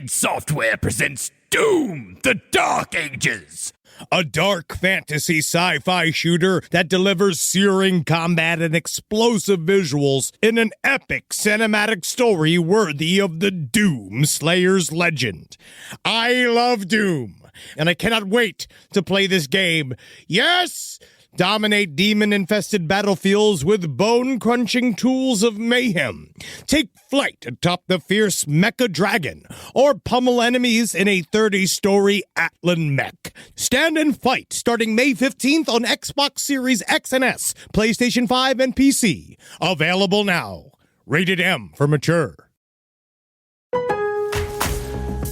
id Software presents Doom, the Dark Ages. A dark fantasy sci-fi shooter that delivers searing combat and explosive visuals in an epic cinematic story worthy of the Doom Slayer's legend. I love Doom, and I cannot wait to play this game. Yes! Dominate demon-infested battlefields with bone-crunching tools of mayhem. Take flight atop the fierce mecha dragon, or pummel enemies in a 30-story Atlan mech. Stand and fight starting May 15th on Xbox Series X and S, PlayStation 5, and PC. Available now. Rated M for mature.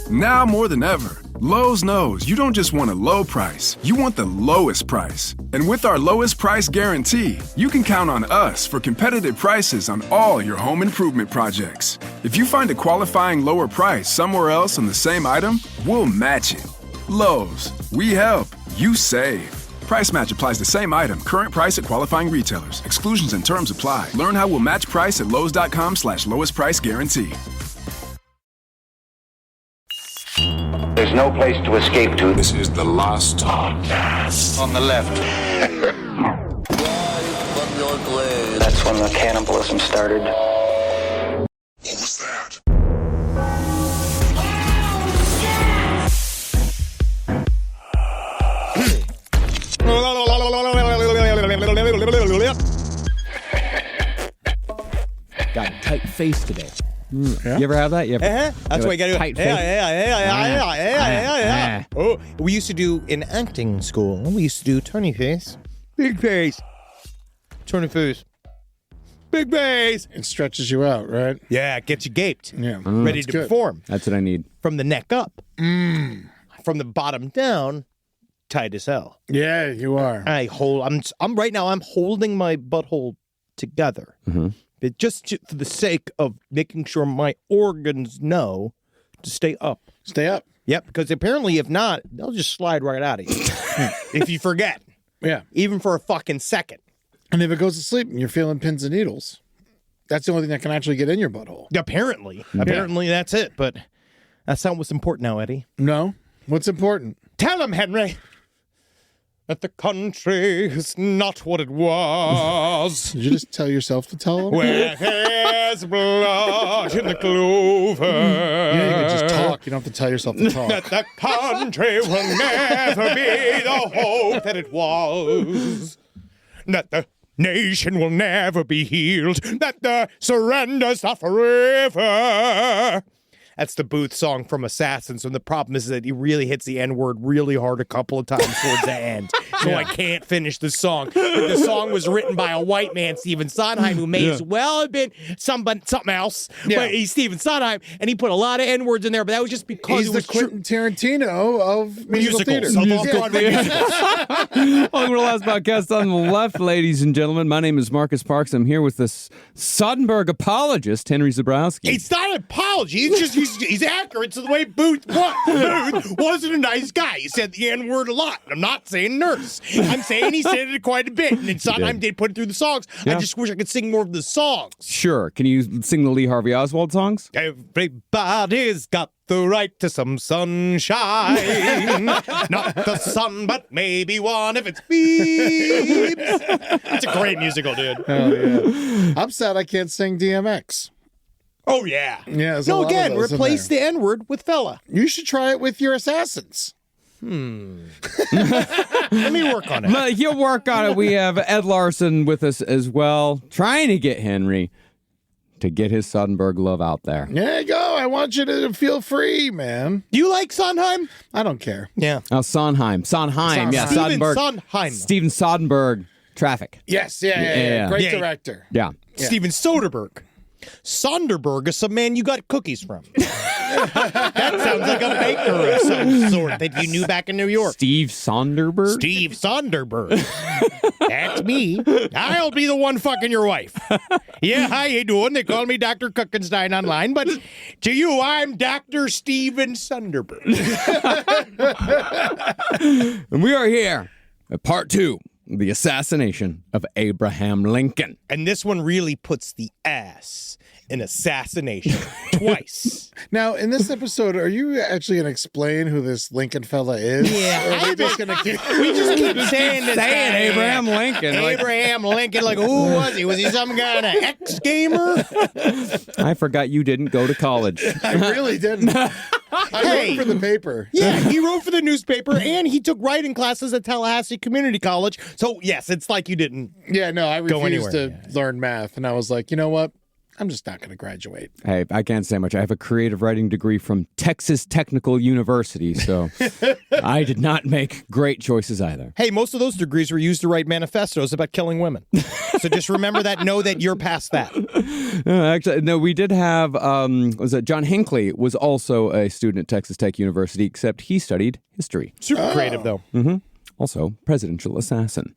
Now more than ever, Lowe's knows you don't just want a low price, you want the lowest price. And with our lowest price guarantee, you can count on us for competitive prices on all your home improvement projects. If you find a qualifying lower price somewhere else on the same item, we'll match it. Lowe's, we help, you save. Price match applies to same item, current price at qualifying retailers. Exclusions and terms apply. Learn how we'll match price at lowes.com/lowest price guarantee. There's no place to escape to. This is the last podcast. On the left. That's when the cannibalism started. What was that? Got a tight face today. Yeah. You ever have that? That's what you gotta do. Tight face. Yeah. Oh, we used to do in acting school. We used to do Tony face, big face, Tony face, big face. It stretches you out, right? Yeah, it gets you gaped. Yeah, ready to perform. That's what I need. From the neck up, from the bottom down, tight as hell. Yeah, you are. I'm right now. I'm holding my butthole together. But just for the sake of making sure my organs know to stay up. Stay up. Yep, because apparently if not, they'll just slide right out of you. If you forget. Yeah. Even for a fucking second. And if it goes to sleep and you're feeling pins and needles, that's the only thing that can actually get in your butthole. Apparently. Apparently that's it, but that's not what's important now, Eddie. No? What's important? Tell him, Henry, that the country is not what it was. Did you just tell yourself to tell him? Where there's blood in the clover. You can just talk. You don't have to tell yourself to talk. That the country will never be the hope that it was. That the nation will never be healed. That the surrender's not forever. That's the Booth song from Assassins, and the problem is that he really hits the N-word really hard a couple of times towards the end. So I can't finish the song. But the song was written by a white man, Stephen Sondheim, who may as well have been something else. Yeah. But he's Stephen Sondheim, and he put a lot of N-words in there, but that was just because he's the Quentin Tarantino of musical theater. On the last podcast on the left, ladies and gentlemen, my name is Marcus Parks. I'm here with this Soderbergh apologist, Henry Zabrowski. It's not an apology. It's just he's accurate to the way Booth was. Booth wasn't a nice guy. He said the N-word a lot. I'm not saying nurse. I'm saying he said it quite a bit. And then Sondheim did put it through the songs. Yeah. I just wish I could sing more of the songs. Sure. Can you sing the Lee Harvey Oswald songs? Everybody's got the right to some sunshine. Not the sun, but maybe one if it's beeps. It's a great musical, dude. Oh, yeah. I'm sad I can't sing DMX. Oh, yeah. Yeah. No, again, replace the N-word with fella. You should try it with your assassins. Let me work on it. He'll work on it. We have Ed Larson with us as well, trying to get Henry to get his Soderbergh love out there. There you go. I want you to feel free, man. Do you like Sondheim? I don't care. Yeah. Oh, Sondheim. Yeah, Soderbergh. Sondheim. Steven Soderbergh. Traffic. Yes, yeah. Great director. Yeah. Steven Soderbergh. Sonderberg is some man you got cookies from. That sounds like a baker of some sort that you knew back in New York. Steve Sonderberg? Steve Sonderberg. That's me. I'll be the one fucking your wife. Yeah, how you doing? They call me Dr. Cookenstein online, but to you, I'm Dr. Steven Sonderberg. And we are here at part 2. The assassination of Abraham Lincoln. And this one really puts the ass an assassination twice. Now, in this episode, are you actually going to explain who this Lincoln fella is? Yeah, Or are we just going to keep... We just keep saying this Saying guy. Abraham Lincoln. like- Abraham Lincoln, like, who was he? Was he some kind of ex-gamer? I forgot you didn't go to college. I really didn't. I Hey. wrote for the paper. Yeah, he wrote for the newspaper, and he took writing classes at Tallahassee Community College. So, yes, it's like you didn't. Yeah, no, I Go refused anywhere. to learn math. And I was like, you know what? I'm just not going to graduate. Hey, I can't say much. I have a creative writing degree from Texas Technical University, so I did not make great choices either. Hey, most of those degrees were used to write manifestos about killing women. So just remember that, know that you're past that. Actually, no, we did have, was it John Hinckley was also a student at Texas Tech University, except he studied history. Super creative, though. Also, presidential assassin.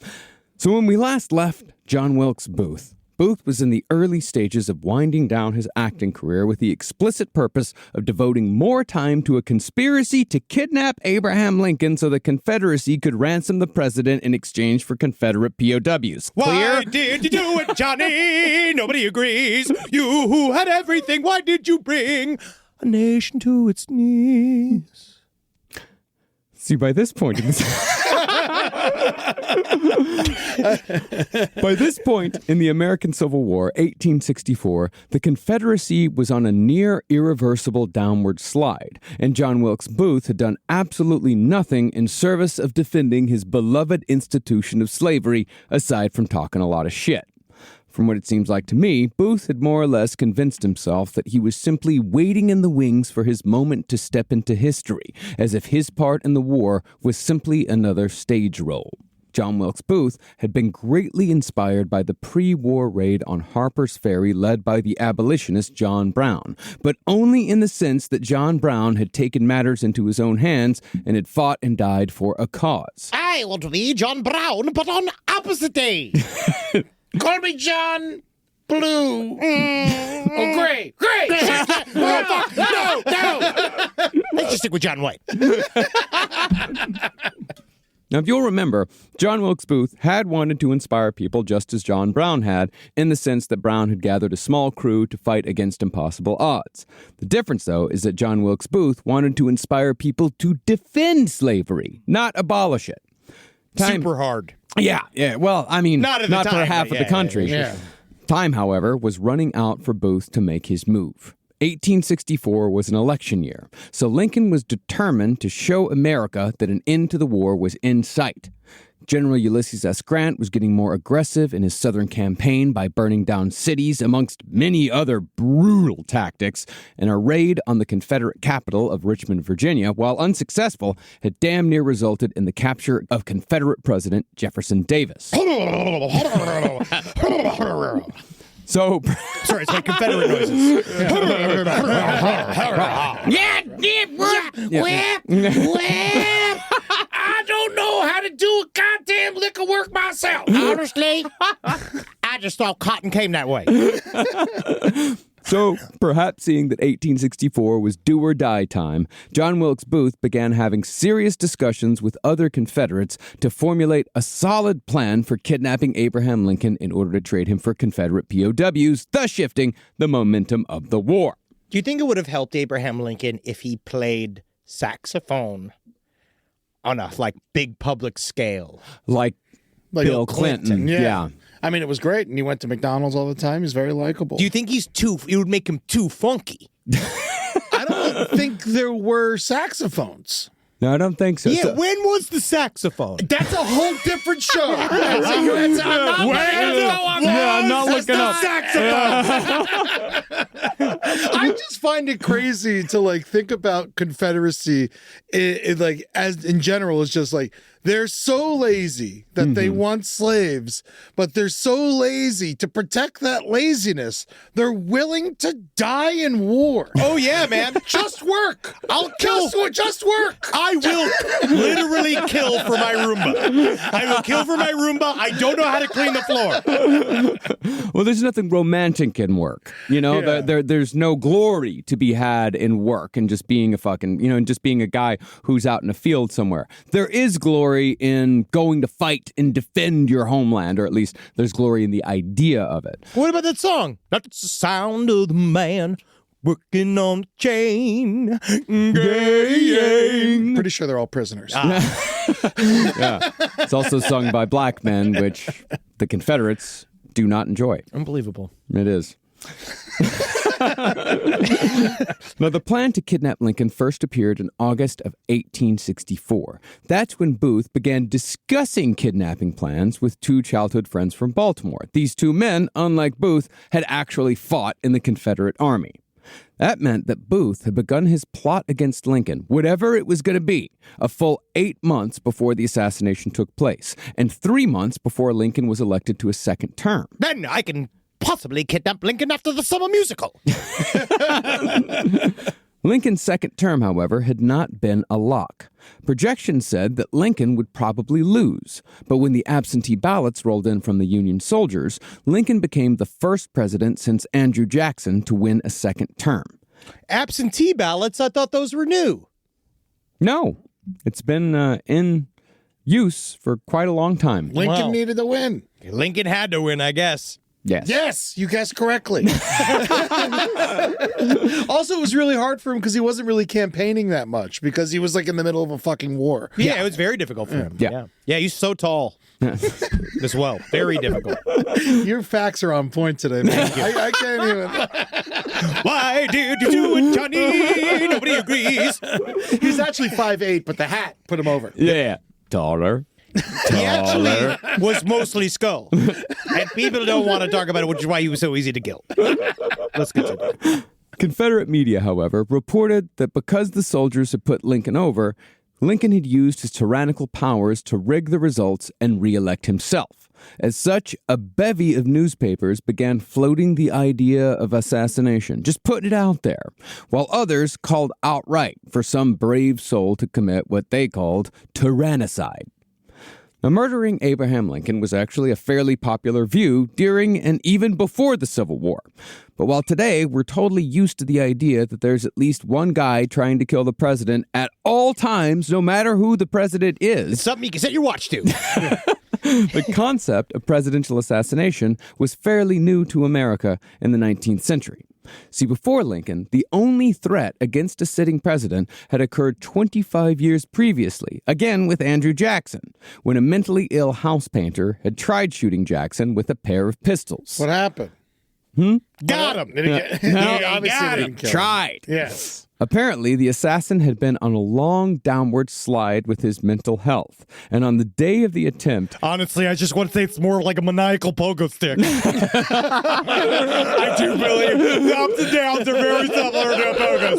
So when we last left John Wilkes Booth, Booth was in the early stages of winding down his acting career with the explicit purpose of devoting more time to a conspiracy to kidnap Abraham Lincoln so the Confederacy could ransom the president in exchange for Confederate POWs. Why did you do it, Johnny? Nobody agrees. You who had everything, why did you bring a nation to its knees? See, by this point in the American Civil War, 1864, the Confederacy was on a near irreversible downward slide, and John Wilkes Booth had done absolutely nothing in service of defending his beloved institution of slavery, aside from talking a lot of shit. From what it seems like to me, Booth had more or less convinced himself that he was simply waiting in the wings for his moment to step into history, as if his part in the war was simply another stage role. John Wilkes Booth had been greatly inspired by the pre-war raid on Harper's Ferry led by the abolitionist John Brown, but only in the sense that John Brown had taken matters into his own hands and had fought and died for a cause. I want to be John Brown, but on opposite day. Call me John Blue. Oh, Gray. Oh, fuck. No. Let's just stick with John White. Now, if you'll remember, John Wilkes Booth had wanted to inspire people just as John Brown had, in the sense that Brown had gathered a small crew to fight against impossible odds. The difference, though, is that John Wilkes Booth wanted to inspire people to defend slavery, not abolish it. Super hard. Yeah. Well, I mean, Not at the for time, half but of the country. Yeah. Time, however, was running out for Booth to make his move. 1864 was an election year, so Lincoln was determined to show America that an end to the war was in sight. General Ulysses S. Grant was getting more aggressive in his southern campaign by burning down cities, amongst many other brutal tactics, and a raid on the Confederate capital of Richmond, Virginia, while unsuccessful, had damn near resulted in the capture of Confederate President Jefferson Davis. So, Sorry, it's my Confederate noises. I don't know how to do a goddamn lick of work myself. Honestly, I just thought cotton came that way. So, perhaps seeing that 1864 was do or die time, John Wilkes Booth began having serious discussions with other Confederates to formulate a solid plan for kidnapping Abraham Lincoln in order to trade him for Confederate POWs, thus shifting the momentum of the war. Do you think it would have helped Abraham Lincoln if he played saxophone on a big public scale? Like Bill Clinton. Yeah. I mean, it was great, and he went to McDonald's all the time. He's very likable. Do you think it would make him too funky? I don't think there were saxophones. No, I don't think so. Yeah, So- when was the saxophone? That's a whole different show. I'm not looking up. I just find it crazy to think about Confederacy, as in general. It's just they're so lazy that they want slaves, but they're so lazy to protect that laziness. They're willing to die in war. Oh yeah, man. Just work. I'll kill. Just work. I will literally kill for my Roomba. I will kill for my Roomba. I don't know how to clean the floor. Well, there's nothing romantic in work. You know, Yeah. there's no glory to be had in work and just being a fucking, and just being a guy who's out in a field somewhere. There is glory glory in going to fight and defend your homeland, or at least there's glory in the idea of it. What about that song? That's the sound of the man working on the chain. Gang. Pretty sure they're all prisoners. Yeah. It's also sung by black men, which the Confederates do not enjoy. Unbelievable. It is. Now, the plan to kidnap Lincoln first appeared in August of 1864. That's when Booth began discussing kidnapping plans with two childhood friends from Baltimore. These two men, unlike Booth, had actually fought in the Confederate Army. That meant that Booth had begun his plot against Lincoln, whatever it was going to be, a full 8 months before the assassination took place, and 3 months before Lincoln was elected to a second term. Then I can possibly kidnap Lincoln after the summer musical. Lincoln's second term, however, had not been a lock. Projections said that Lincoln would probably lose, but when the absentee ballots rolled in from the Union soldiers, Lincoln became the first president since Andrew Jackson to win a second term. Absentee ballots? I thought those were new. No, it's been in use for quite a long time. Lincoln needed to win. Lincoln had to win, I guess. Yes. Yes, you guessed correctly. Also, it was really hard for him because he wasn't really campaigning that much because he was like in the middle of a fucking war. Yeah, it was very difficult for him. Yeah. Yeah, he's so tall as well. Very difficult. Your facts are on point today, man. I can't even. Why did you do it, Johnny? Nobody agrees. He's actually 5'8", but the hat put him over. Yeah. Taller. He actually was mostly skull. And people don't want to talk about it, which is why he was so easy to kill. Let's continue. Confederate media, however, reported that because the soldiers had put Lincoln over, Lincoln had used his tyrannical powers to rig the results and re-elect himself. As such, a bevy of newspapers began floating the idea of assassination, just putting it out there, while others called outright for some brave soul to commit what they called tyrannicide. Now, murdering Abraham Lincoln was actually a fairly popular view during and even before the Civil War. But while today we're totally used to the idea that there's at least one guy trying to kill the president at all times, no matter who the president is, It's something you can set your watch to. the concept of presidential assassination was fairly new to America in the 19th century. See, before Lincoln, the only threat against a sitting president had occurred 25 years previously, again with Andrew Jackson, when a mentally ill house painter had tried shooting Jackson with a pair of pistols. What happened? Got him. He obviously didn't kill him. Tried. Yes. Apparently, the assassin had been on a long downward slide with his mental health, and on the day of the attempt, Honestly, I just want to say it's more like a maniacal pogo stick. I do believe the ups and downs are very similar to a pogo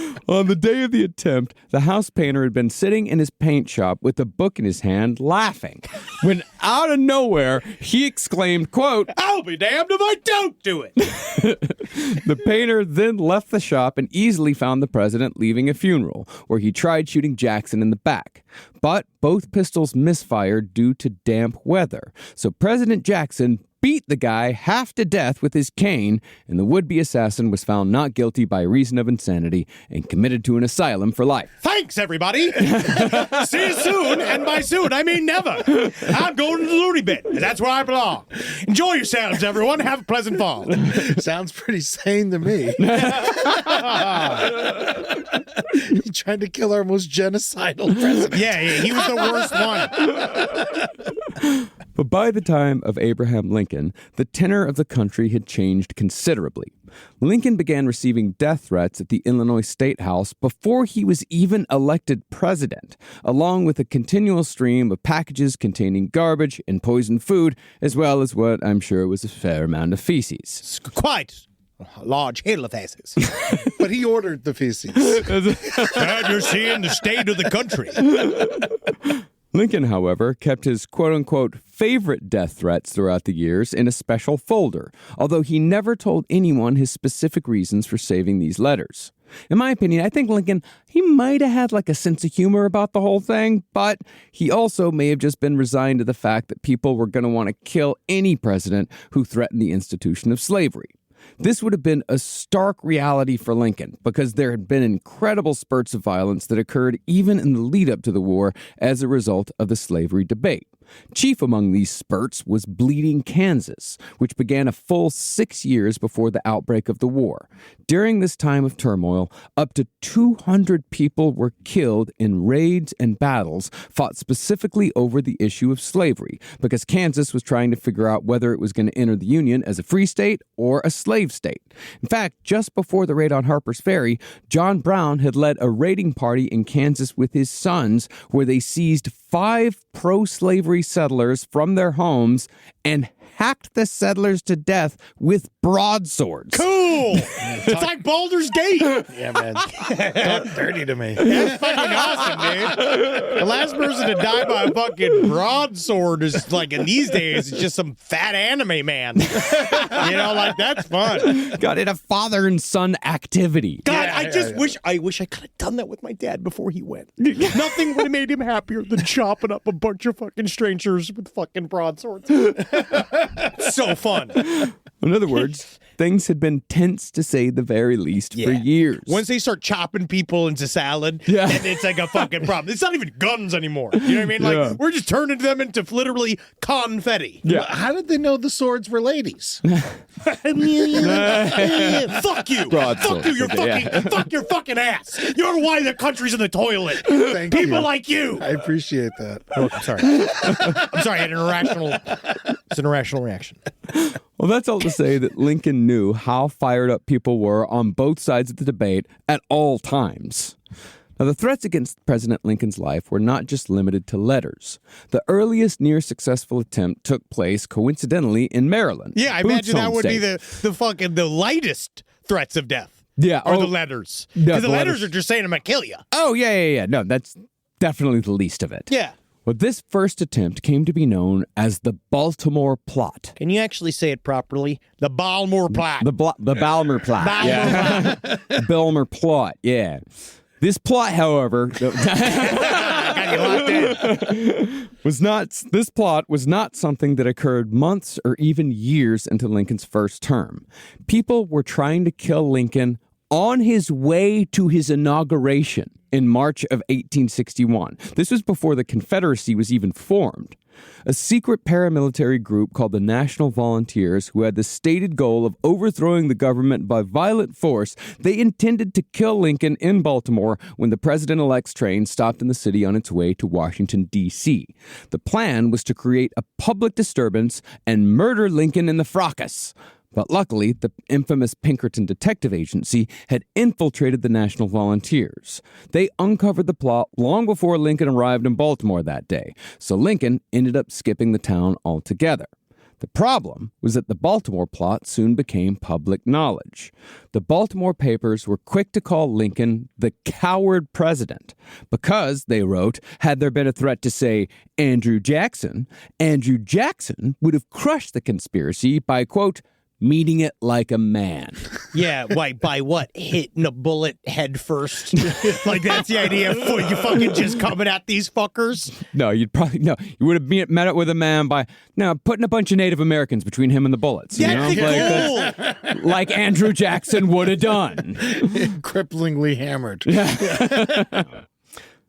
stick. on the day of the attempt, the house painter had been sitting in his paint shop with a book in his hand, laughing, when out of nowhere, he exclaimed, quote, I'll be damned if I don't do it. The painter then left the shop and easily found the president leaving a funeral, where he tried shooting Jackson in the back. But both pistols misfired due to damp weather. So President Jackson beat the guy half to death with his cane, and the would-be assassin was found not guilty by reason of insanity and committed to an asylum for life. Thanks, everybody. See you soon, and by soon, I mean never. I'm going to the loony bin, and that's where I belong. Enjoy yourselves, everyone. Have a pleasant fall. Sounds pretty sane to me. He tried to kill our most genocidal president. Yeah, he was the worst one. But by the time of Abraham Lincoln, the tenor of the country had changed considerably. Lincoln began receiving death threats at the Illinois State House before he was even elected president, along with a continual stream of packages containing garbage and poisoned food, as well as what I'm sure was a fair amount of feces. It's quite a large hail of asses. But he ordered the feces. And you're seeing the state of the country. Lincoln, however, kept his quote-unquote favorite death threats throughout the years in a special folder, although he never told anyone his specific reasons for saving these letters. In my opinion, I think Lincoln, he might have had like a sense of humor about the whole thing, but he also may have just been resigned to the fact that people were going to want to kill any president who threatened the institution of slavery. This would have been a stark reality for Lincoln because there had been incredible spurts of violence that occurred even in the lead up to the war as a result of the slavery debate. Chief among these spurts was Bleeding Kansas, which began a full 6 years before the outbreak of the war. During this time of turmoil, up to 200 people were killed in raids and battles fought specifically over the issue of slavery, because Kansas was trying to figure out whether it was going to enter the Union as a free state or a slave state. In fact, just before the raid on Harper's Ferry, John Brown had led a raiding party in Kansas with his sons where they seized 5 pro-slavery settlers from their homes and hacked the settlers to death with broadswords. Cool! It's like Baldur's Gate. Yeah, man. Talk dirty to me. That's fucking awesome, dude. The last person to die by a fucking broadsword is like, in these days, it's just some fat anime man. Like, that's fun. God, it a father and son activity. God, I wish I could have done that with my dad before he went. Nothing would have made him happier than chopping up a bunch of fucking strangers with fucking broadswords. So fun. In other words, things had been tense to say the very least for years. Once they start chopping people into salad, then it's like a fucking problem. It's not even guns anymore. You know what I mean? Like, we're just turning them into literally confetti. Yeah. How did they know the swords were ladies? Fuck you. Broadsword. Fuck you. Fuck your fucking ass. You're why the country's in the toilet. Thank People you. like you. I appreciate that. Oh, I'm sorry. I had an irrational reaction. Well, that's all to say that Lincoln knew how fired up people were on both sides of the debate at all times. Now, the threats against President Lincoln's life were not just limited to letters. The earliest near-successful attempt took place, coincidentally, in Maryland. Yeah, I Booth's imagine that home would be state. the lightest threats of death. Yeah. Or the letters. Yeah, Because the the letters letters are just saying I'm going to kill you. Oh, yeah. No, that's definitely the least of it. Yeah. Well, this first attempt came to be known as the Baltimore Plot. Can you actually say it properly? The Baltimore Plot. The Balmer Plot. Baltimore Plot. Balmer Plot, yeah. This plot, however, This plot was not something that occurred months or even years into Lincoln's first term. People were trying to kill Lincoln on his way to his inauguration in March of 1861. This was before the Confederacy was even formed. A secret paramilitary group called the National Volunteers, who had the stated goal of overthrowing the government by violent force, they intended to kill Lincoln in Baltimore when the president-elect's train stopped in the city on its way to Washington, D.C. The plan was to create a public disturbance and murder Lincoln in the fracas. But luckily, the infamous Pinkerton Detective Agency had infiltrated the National Volunteers. They uncovered the plot long before Lincoln arrived in Baltimore that day, so Lincoln ended up skipping the town altogether. The problem was that the Baltimore plot soon became public knowledge. The Baltimore papers were quick to call Lincoln the coward president because, they wrote, had there been a threat to, say, Andrew Jackson would have crushed the conspiracy by, quote, meeting it like a man. Yeah, by what? Hitting a bullet head first? Like, that's the idea. You fucking just coming at these fuckers? No, you would have met it with a man by putting a bunch of Native Americans between him and the bullets. Like Andrew Jackson would have done. Cripplingly hammered.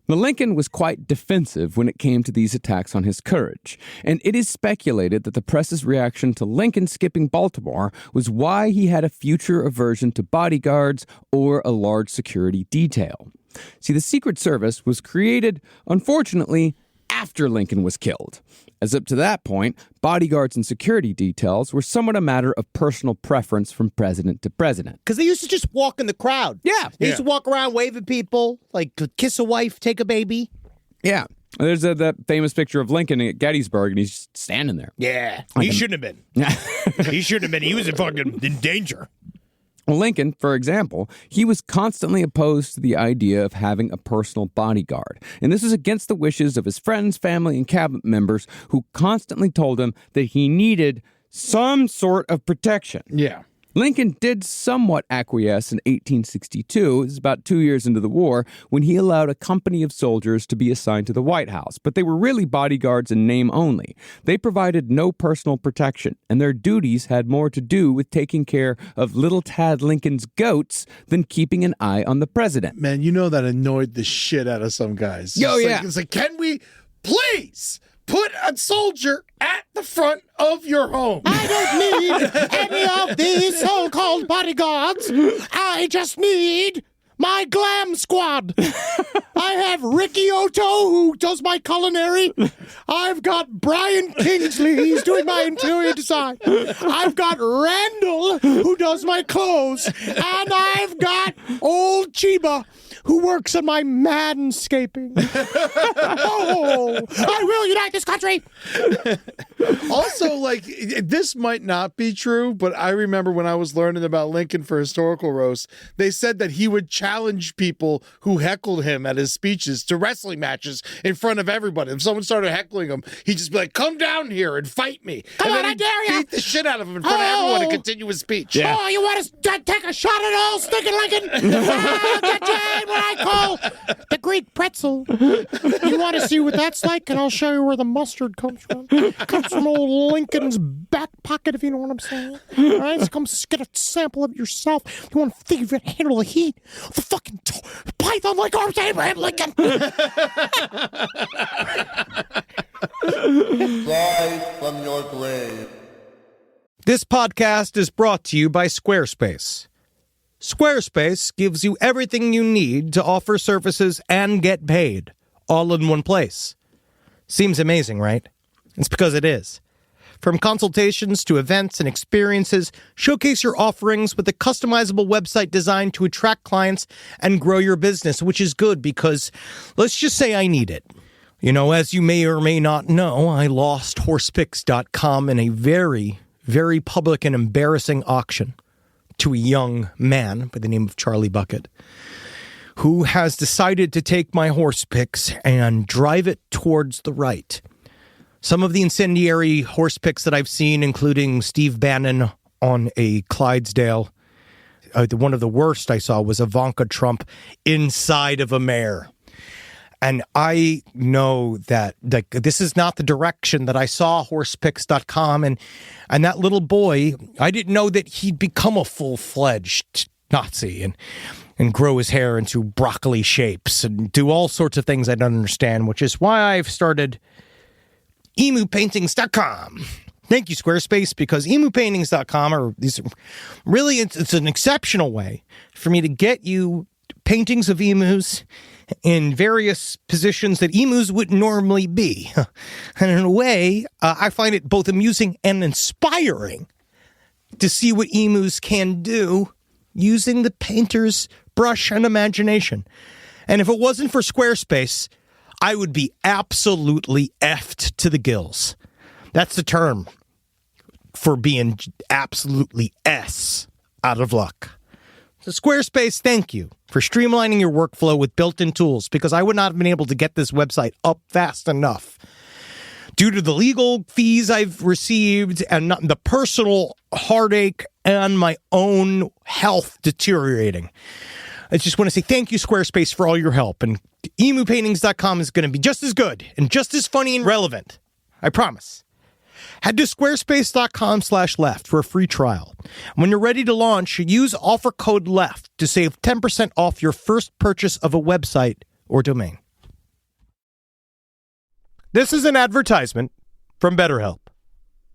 Now, Lincoln was quite defensive when it came to these attacks on his courage, and it is speculated that the press's reaction to Lincoln skipping Baltimore was why he had a future aversion to bodyguards or a large security detail. See, the Secret Service was created, unfortunately, after Lincoln was killed. As up to that point, bodyguards and security details were somewhat a matter of personal preference from president to president. Because they used to just walk in the crowd. Yeah. They used to walk around waving people, like kiss a wife, take a baby. Yeah. There's that famous picture of Lincoln at Gettysburg, and he's just standing there. Yeah. He shouldn't have been. He shouldn't have been. He was in danger. Lincoln, for example, he was constantly opposed to the idea of having a personal bodyguard. And this was against the wishes of his friends, family, and cabinet members who constantly told him that he needed some sort of protection. Yeah. Lincoln did somewhat acquiesce in 1862, this is about 2 years into the war, when he allowed a company of soldiers to be assigned to the White House, but they were really bodyguards in name only. They provided no personal protection, and their duties had more to do with taking care of little Tad Lincoln's goats than keeping an eye on the president. Man, you know that annoyed the shit out of some guys. It's like, can we please put a soldier at the front of your home? I don't need any of these so-called bodyguards. I just need my glam squad. I have Ricky Otto, who does my culinary. I've got Brian Kingsley, he's doing my interior design. I've got Randall, who does my clothes. And I've got old Chiba, who works on my manscaping. Oh, I will unite this country. Also, like, this might not be true, but I remember when I was learning about Lincoln for Historical Roast, they said that he would challenge people who heckled him at his speeches to wrestling matches in front of everybody. If someone started heckling him, he'd just be like, come down here and fight me. Come and on, then I dare you. beat the shit out of him in front of everyone and continue his speech. Yeah. Oh, you want us to take a shot at old stinking Lincoln? I'll get you in what I call the Greek pretzel. You want to see what that's like? And I'll show you where the mustard comes from. It comes from old Lincoln's back pocket, if you know what I'm saying. All right, so come get a sample of it yourself. You want to think you're going to handle the heat of the fucking python-like arms of Abraham Lincoln. Rise from your grave. This podcast is brought to you by Squarespace. Squarespace gives you everything you need to offer services and get paid, all in one place. Seems amazing, right? It's because it is. From consultations to events and experiences, showcase your offerings with a customizable website designed to attract clients and grow your business, which is good because, let's just say I need it. You know, as you may or may not know, I lost horsepicks.com in a very, very public and embarrassing auction to a young man by the name of Charlie Bucket, who has decided to take my horse picks and drive it towards the right. Some of the incendiary horse picks that I've seen, including Steve Bannon on a Clydesdale. One of the worst I saw was Ivanka Trump inside of a mare. And I know that this is not the direction that I saw horsepicks.com. And that little boy, I didn't know that he'd become a full-fledged Nazi and grow his hair into broccoli shapes and do all sorts of things I don't understand, which is why I've started emupaintings.com. Thank you, Squarespace, because emupaintings.com it's an exceptional way for me to get you paintings of emus in various positions that emus would normally be. And in a way, I find it both amusing and inspiring to see what emus can do using the painter's brush and imagination. And if it wasn't for Squarespace, I would be absolutely effed to the gills. That's the term for being absolutely S out of luck. So Squarespace, thank you for streamlining your workflow with built-in tools, because I would not have been able to get this website up fast enough due to the legal fees I've received and the personal heartache and my own health deteriorating. I just want to say thank you, Squarespace, for all your help. And emupaintings.com is going to be just as good and just as funny and relevant. I promise. Head to squarespace.com/left for a free trial. When you're ready to launch, use offer code LEFT to save 10% off your first purchase of a website or domain. This is an advertisement from BetterHelp.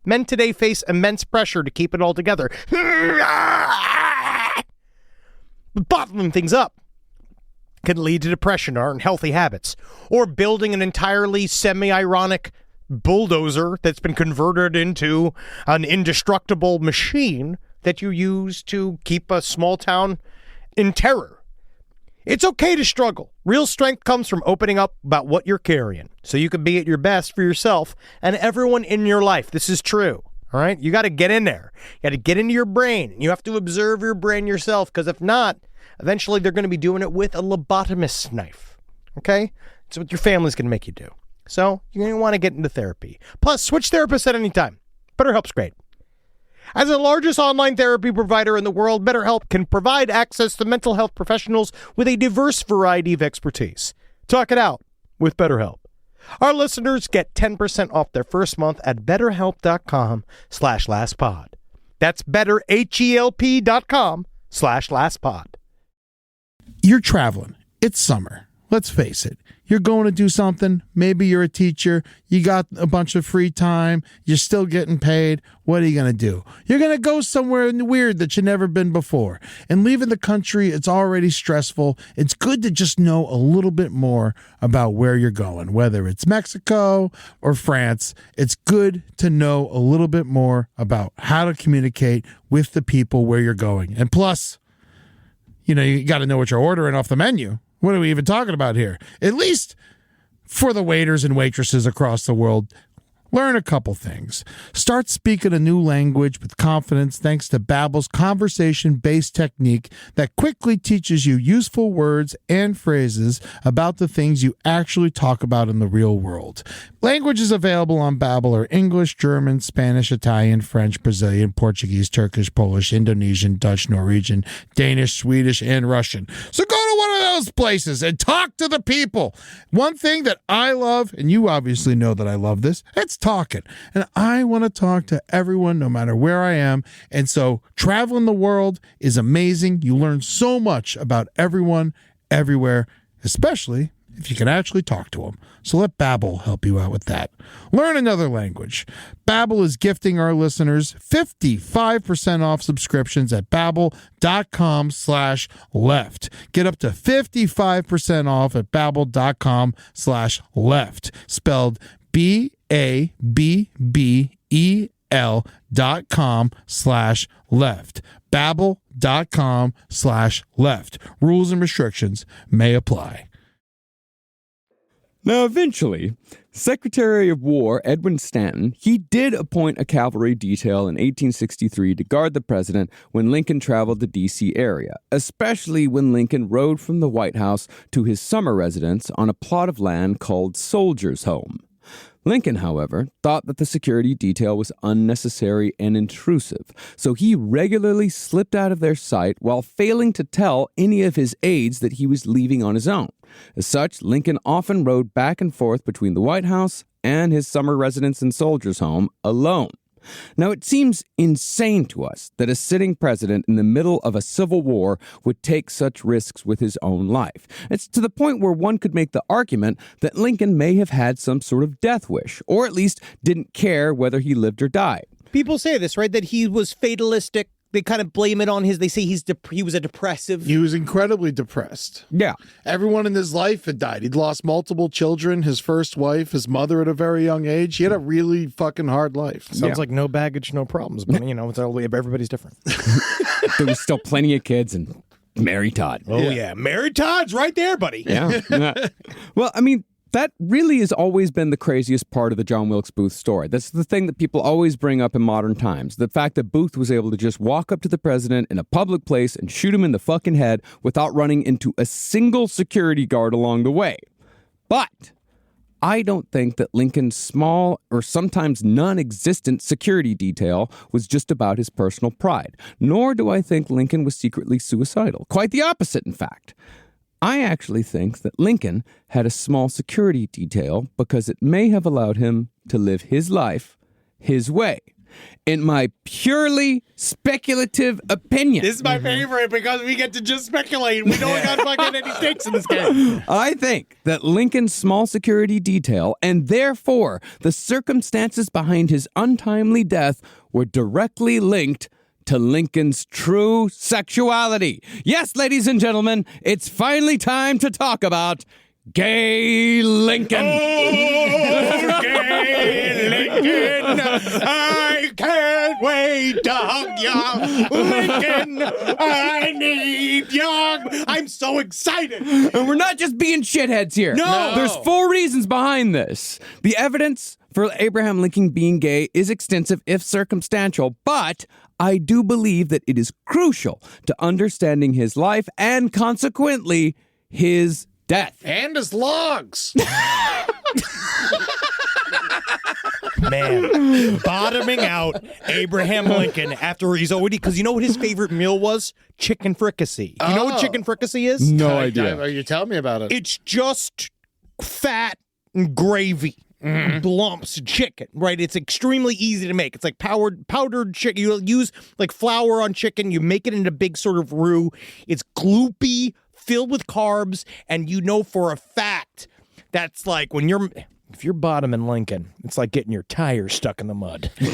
Men today face immense pressure to keep it all together. Bottling things up can lead to depression or unhealthy habits, or building an entirely semi-ironic bulldozer that's been converted into an indestructible machine that you use to keep a small town in terror. It's okay to struggle. Real strength comes from opening up about what you're carrying so you can be at your best for yourself and everyone in your life. This is true. All right? You got to get in there. You got to get into your brain. You have to observe your brain yourself, because if not, eventually they're going to be doing it with a lobotomist knife. Okay? It's what your family's going to make you do. So you're going to want to get into therapy. Plus, switch therapists at any time. BetterHelp's great. As the largest online therapy provider in the world, BetterHelp can provide access to mental health professionals with a diverse variety of expertise. Talk it out with BetterHelp. Our listeners get 10% off their first month at BetterHelp.com/lastpod. That's BetterHelp.com/lastpod. You're traveling. It's summer. Let's face it. You're going to do something. Maybe you're a teacher. You got a bunch of free time. You're still getting paid. What are you going to do? You're going to go somewhere weird that you've never been before. And leaving the country, it's already stressful. It's good to just know a little bit more about where you're going, whether it's Mexico or France. It's good to know a little bit more about how to communicate with the people where you're going. And plus, you got to know what you're ordering off the menu. What are we even talking about here? At least for the waiters and waitresses across the world, learn a couple things. Start speaking a new language with confidence thanks to Babbel's conversation-based technique that quickly teaches you useful words and phrases about the things you actually talk about in the real world. Languages available on Babbel are English, German, Spanish, Italian, French, Brazilian, Portuguese, Turkish, Polish, Indonesian, Dutch, Norwegian, Danish, Swedish, and Russian. So go to one of those places and talk to the people. One thing that I love, and you obviously know that I love this, it's talking. And I want to talk to everyone no matter where I am. And so traveling the world is amazing. You learn so much about everyone, everywhere, especially if you can actually talk to them. So let Babbel help you out with that. Learn another language. Babbel is gifting our listeners 55% off subscriptions at babbel.com/left. Get up to 55% off at babbel.com/left. Spelled BABBEL.com/left. Babbel.com/left. Rules and restrictions may apply. Now, eventually, Secretary of War Edwin Stanton, he did appoint a cavalry detail in 1863 to guard the president when Lincoln traveled the D.C. area, especially when Lincoln rode from the White House to his summer residence on a plot of land called Soldiers' Home. Lincoln, however, thought that the security detail was unnecessary and intrusive, so he regularly slipped out of their sight while failing to tell any of his aides that he was leaving on his own. As such, Lincoln often rode back and forth between the White House and his summer residence and Soldiers' Home alone. Now, it seems insane to us that a sitting president in the middle of a civil war would take such risks with his own life. It's to the point where one could make the argument that Lincoln may have had some sort of death wish, or at least didn't care whether he lived or died. People say this, right? That he was fatalistic. They kind of blame it on they say he was a depressive. He was incredibly depressed. Yeah. Everyone in his life had died. He'd lost multiple children, his first wife, his mother at a very young age. He had a really fucking hard life. Sounds like no baggage, no problems. But, it's everybody's different. There was still plenty of kids and Mary Todd. Oh, yeah. Mary Todd's right there, buddy. Yeah. Well, I mean, that really has always been the craziest part of the John Wilkes Booth story. That's the thing that people always bring up in modern times. The fact that Booth was able to just walk up to the president in a public place and shoot him in the fucking head without running into a single security guard along the way. But I don't think that Lincoln's small or sometimes non-existent security detail was just about his personal pride. Nor do I think Lincoln was secretly suicidal. Quite the opposite, in fact. I actually think that Lincoln had a small security detail because it may have allowed him to live his life his way. In my purely speculative opinion. This is my favorite because we get to just speculate. We don't got fucking any stakes in this game. I think that Lincoln's small security detail and therefore the circumstances behind his untimely death were directly linked to Lincoln's true sexuality. Yes, ladies and gentlemen, it's finally time to talk about Gay Lincoln. Oh, Gay Lincoln, I can't wait to hug ya. Lincoln, I need ya. I'm so excited. And we're not just being shitheads here. No. There's 4 reasons behind this. The evidence for Abraham Lincoln being gay is extensive, if circumstantial, but I do believe that it is crucial to understanding his life and consequently his death. And his logs. Man, bottoming out Abraham Lincoln after he's already, because you know what his favorite meal was? Chicken fricassee. You know what chicken fricassee is? No idea. You tell me about it. It's just fat and gravy. Lumps of chicken, right? It's extremely easy to make. It's like powdered chicken. You use like flour on chicken. You make it into a big sort of roux. It's gloopy, filled with carbs, and you know for a fact that's like if you're bottoming Lincoln, it's like getting your tires stuck in the mud. And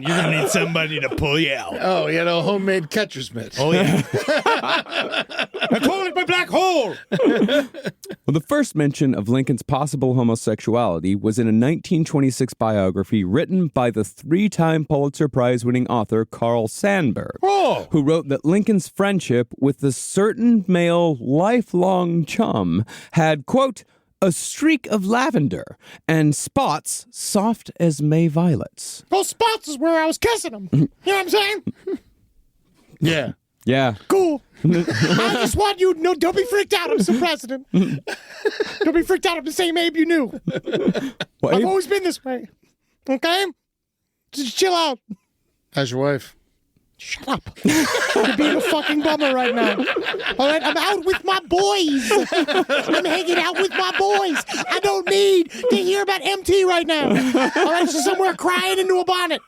you're going to need somebody to pull you out. Oh, you know, homemade catcher's mitt. Oh, yeah. I call it my black hole. Well, the first mention of Lincoln's possible homosexuality was in a 1926 biography written by the 3-time Pulitzer Prize-winning author Carl Sandburg, who wrote that Lincoln's friendship with a certain male lifelong chum had, quote, a streak of lavender and spots soft as May violets. Those spots is where I was kissing him. You know what I'm saying? Yeah. Yeah. Cool. I just want you to know, don't be freaked out. I'm the president. Don't be freaked out. I'm the same Abe you knew. Well, I've always been this way. Okay? Just chill out. How's your wife? Shut up. You're being a fucking bummer right now. All right? I'm out with my boys. I'm hanging out with my boys. I don't need to hear about MT right now. All right? She's somewhere crying into a bonnet.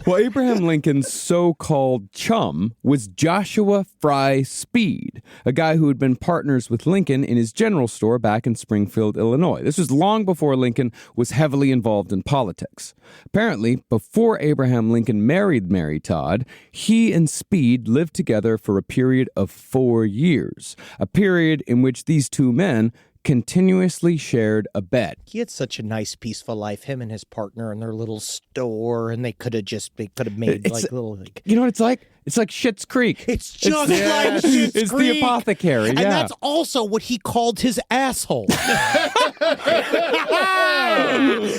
Well, Abraham Lincoln's so-called chum was Joshua Fry Speed, a guy who had been partners with Lincoln in his general store back in Springfield, Illinois. This was long before Lincoln was heavily involved in politics. Apparently, before Abraham Lincoln married Mary Todd, he and Speed lived together for a period of 4 years, a period in which these two men continuously shared a bed. He had such a nice, peaceful life, him and his partner in their little store, and they could have made little... You know what it's like? It's like Schitt's Creek. It's just like Schitt's It's Creek. the apothecary, And yeah. that's also what he called his asshole.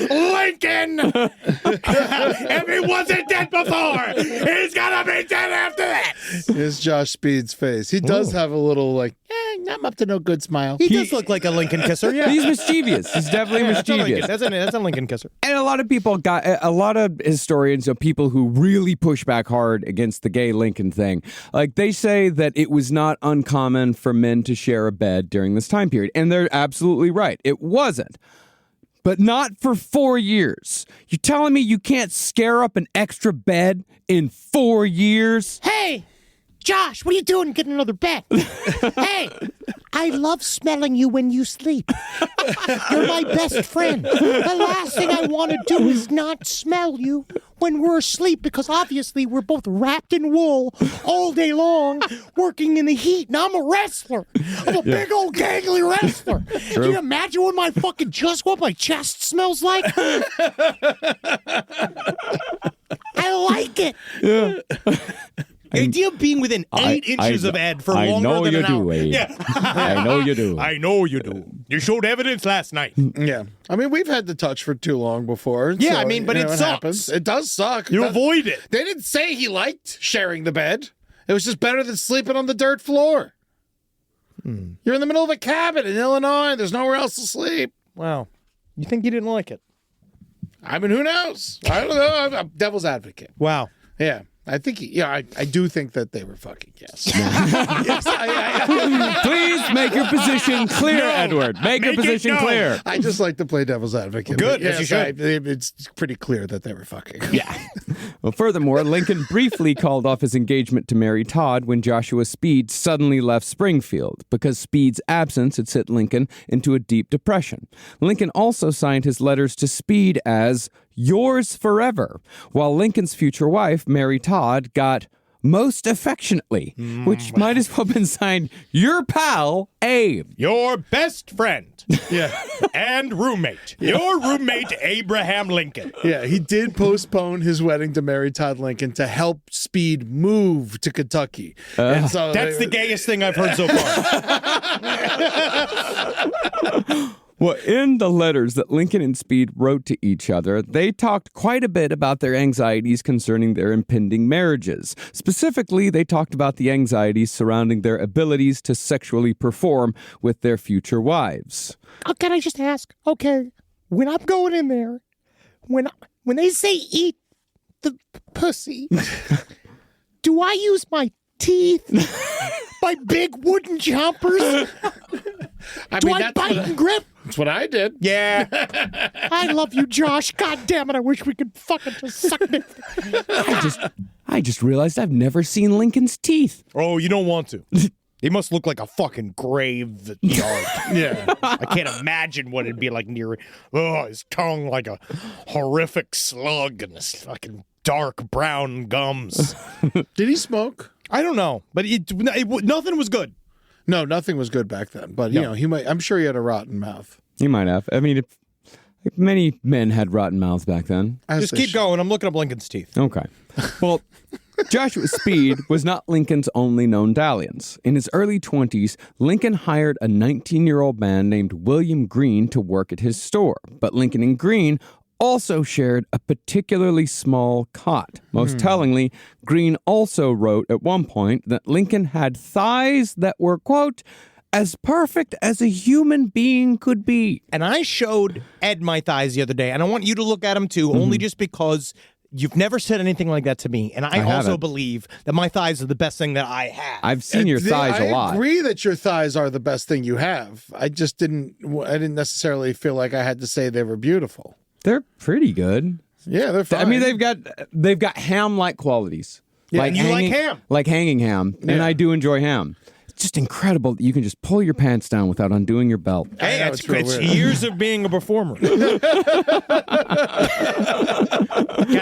Lincoln! If he wasn't dead before, he's gonna be dead after that! Here's Josh Speed's face. He does have a little, like, I'm up to no good smile. He does look like a Lincoln kisser, yeah. He's mischievous. He's definitely mischievous. That's a Lincoln kisser. And a lot of historians, people who really push back hard against the gay Lincoln thing, like they say that it was not uncommon for men to share a bed during this time period. And they're absolutely right. It wasn't. But not for 4 years. You're telling me you can't scare up an extra bed in 4 years? Hey, Josh, what are you doing getting another bed? Hey, I love smelling you when you sleep. You're my best friend. The last thing I want to do is not smell you when we're asleep, because obviously we're both wrapped in wool all day long, working in the heat, and I'm a wrestler. I'm a big old gangly wrestler. Can you imagine what my chest smells like? I like it. Yeah. The idea of being within 8 inches of Ed for longer than an hour. Yeah. I know you do. I know you do. You showed evidence last night. Yeah. I mean, we've had the touch for too long before. Yeah, so, I mean, but it it sucks. happens. It does suck. You avoid it. They didn't say he liked sharing the bed. It was just better than sleeping on the dirt floor. You're in the middle of a cabin in Illinois. There's nowhere else to sleep. Wow. You think you didn't like it? I mean, who knows? I don't know. I'm devil's advocate. Wow. Yeah. I think, I do think that they were fucking, yes. Yes, Please make your position clear, Edward. Make your position clear. I just like to play devil's advocate. Good, Yes, as you should. It's pretty clear that they were fucking. Yeah. Well, furthermore, Lincoln briefly called off his engagement to Mary Todd when Joshua Speed suddenly left Springfield, because Speed's absence had sent Lincoln into a deep depression. Lincoln also signed his letters to Speed as yours forever, while Lincoln's future wife, Mary Todd, got most affectionately, which might as well have been signed your pal, Abe. Your best friend. Yeah. And roommate. Your roommate, Abraham Lincoln. Yeah, he did postpone his wedding to Mary Todd Lincoln to help Speed move to Kentucky. And so That's the gayest thing I've heard so far. Well, in the letters that Lincoln and Speed wrote to each other, they talked quite a bit about their anxieties concerning their impending marriages. Specifically, they talked about the anxieties surrounding their abilities to sexually perform with their future wives. Oh, can I just ask? Okay, when I'm going in there, when they say eat the pussy, do I use my teeth? My big wooden chompers? Do I bite and grip? That's what I did. Yeah. I love you, Josh. God damn it. I wish we could fucking just suck it. I just realized I've never seen Lincoln's teeth. Oh, you don't want to. He must look like a fucking graveyard. Yeah. I can't imagine what it'd be like near. Oh, his tongue like a horrific slug and his fucking dark brown gums. Did he smoke? I don't know, but nothing was good. No, nothing was good back then. But, you know, I'm sure he had a rotten mouth. He might have. I mean, many men had rotten mouths back then. Just keep going. I'm looking up Lincoln's teeth. Okay. Well, Joshua Speed was not Lincoln's only known dalliance. In his early 20s, Lincoln hired a 19-year-old man named William Green to work at his store. But Lincoln and Green also shared a particularly small cot. Most tellingly, Green also wrote at one point that Lincoln had thighs that were, quote, as perfect as a human being could be. And I showed Ed my thighs the other day, and I want you to look at them too, only just because you've never said anything like that to me. And I also believe that my thighs are the best thing that I have. I've seen your thighs a lot. I agree that your thighs are the best thing you have. I didn't necessarily feel like I had to say they were beautiful. They're pretty good. Yeah, they're fine. I mean, they've got ham-like qualities. Yeah, and you like ham. Like hanging ham. Yeah. And I do enjoy ham. It's just incredible that you can just pull your pants down without undoing your belt. Hey, it's years of being a performer. Gotta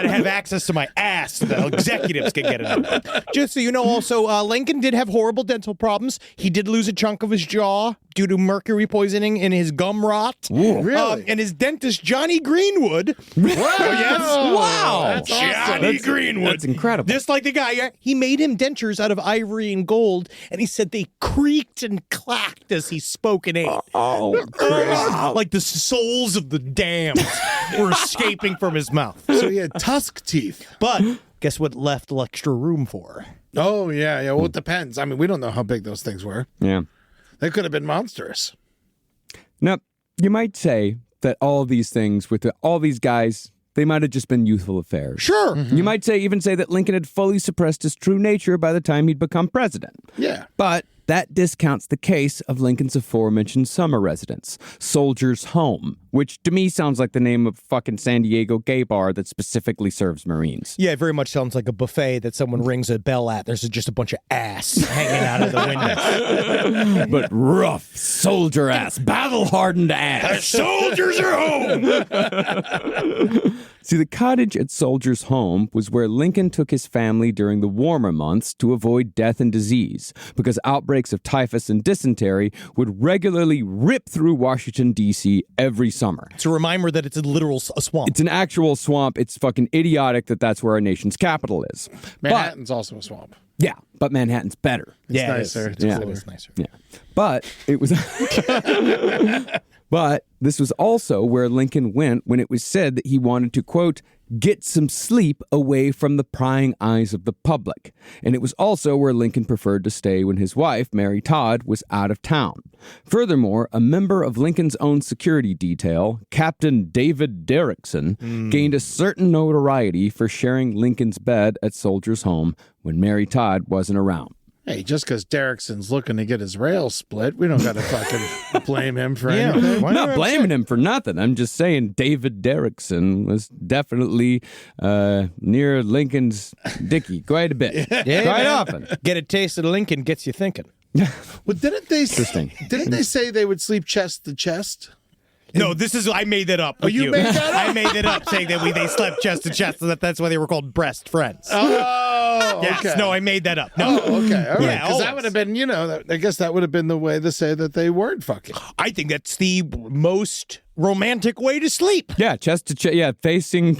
have access to my ass. The executives can get it. Just so you know, also, Lincoln did have horrible dental problems. He did lose a chunk of his jaw due to mercury poisoning in his gum rot. Ooh, really? And his dentist, Johnny Greenwood. Wow. Yes. Wow. That's awesome. Johnny Greenwood. That's incredible. Just like the guy, he made him dentures out of ivory and gold, and he said they creaked and clacked as he spoke and ate. Oh, crazy. Like the souls of the damned were escaping from his mouth. So he had tusk teeth. But guess what left extra room for? Oh, yeah. Well, it depends. I mean, we don't know how big those things were. Yeah. They could have been monstrous. Now, you might say that all these things with all these guys, they might have just been youthful affairs. Sure. You might even say that Lincoln had fully suppressed his true nature by the time he'd become president. Yeah. But that discounts the case of Lincoln's aforementioned summer residence, Soldier's Home, which to me sounds like the name of a fucking San Diego gay bar that specifically serves Marines. Yeah, it very much sounds like a buffet that someone rings a bell at. There's just a bunch of ass hanging out of the windows. But rough, soldier ass, battle-hardened ass. Soldiers are home! See, the cottage at Soldier's Home was where Lincoln took his family during the warmer months to avoid death and disease, because outbreaks of typhus and dysentery would regularly rip through Washington, D.C. every summer. It's a reminder that it's a literal swamp. It's an actual swamp. It's fucking idiotic that that's where our nation's capital is. Manhattan's also a swamp. Yeah, but Manhattan's better. It's nicer. It's cooler. It's nicer. Yeah. But it was... But this was also where Lincoln went when it was said that he wanted to, quote, get some sleep away from the prying eyes of the public. And it was also where Lincoln preferred to stay when his wife, Mary Todd, was out of town. Furthermore, a member of Lincoln's own security detail, Captain David Derrickson, gained a certain notoriety for sharing Lincoln's bed at Soldier's Home when Mary Todd wasn't around. Hey, just because Derrickson's looking to get his rails split, we don't got to fucking blame him for anything. I'm not blaming him for nothing. I'm just saying David Derrickson was definitely near Lincoln's dicky quite a bit. Quite often. Get a taste of Lincoln gets you thinking. Well, didn't they say they would sleep chest to chest? No, I made that up. With you made that up? I made it up saying that they slept chest to chest, so that's why they were called breast friends. Oh, yes. okay. No, I made that up. No. Oh, okay. All right. Yeah, Because that would have been, I guess that would have been the way to say that they weren't fucking. I think that's the most romantic way to sleep. Yeah, chest to chest. Yeah, facing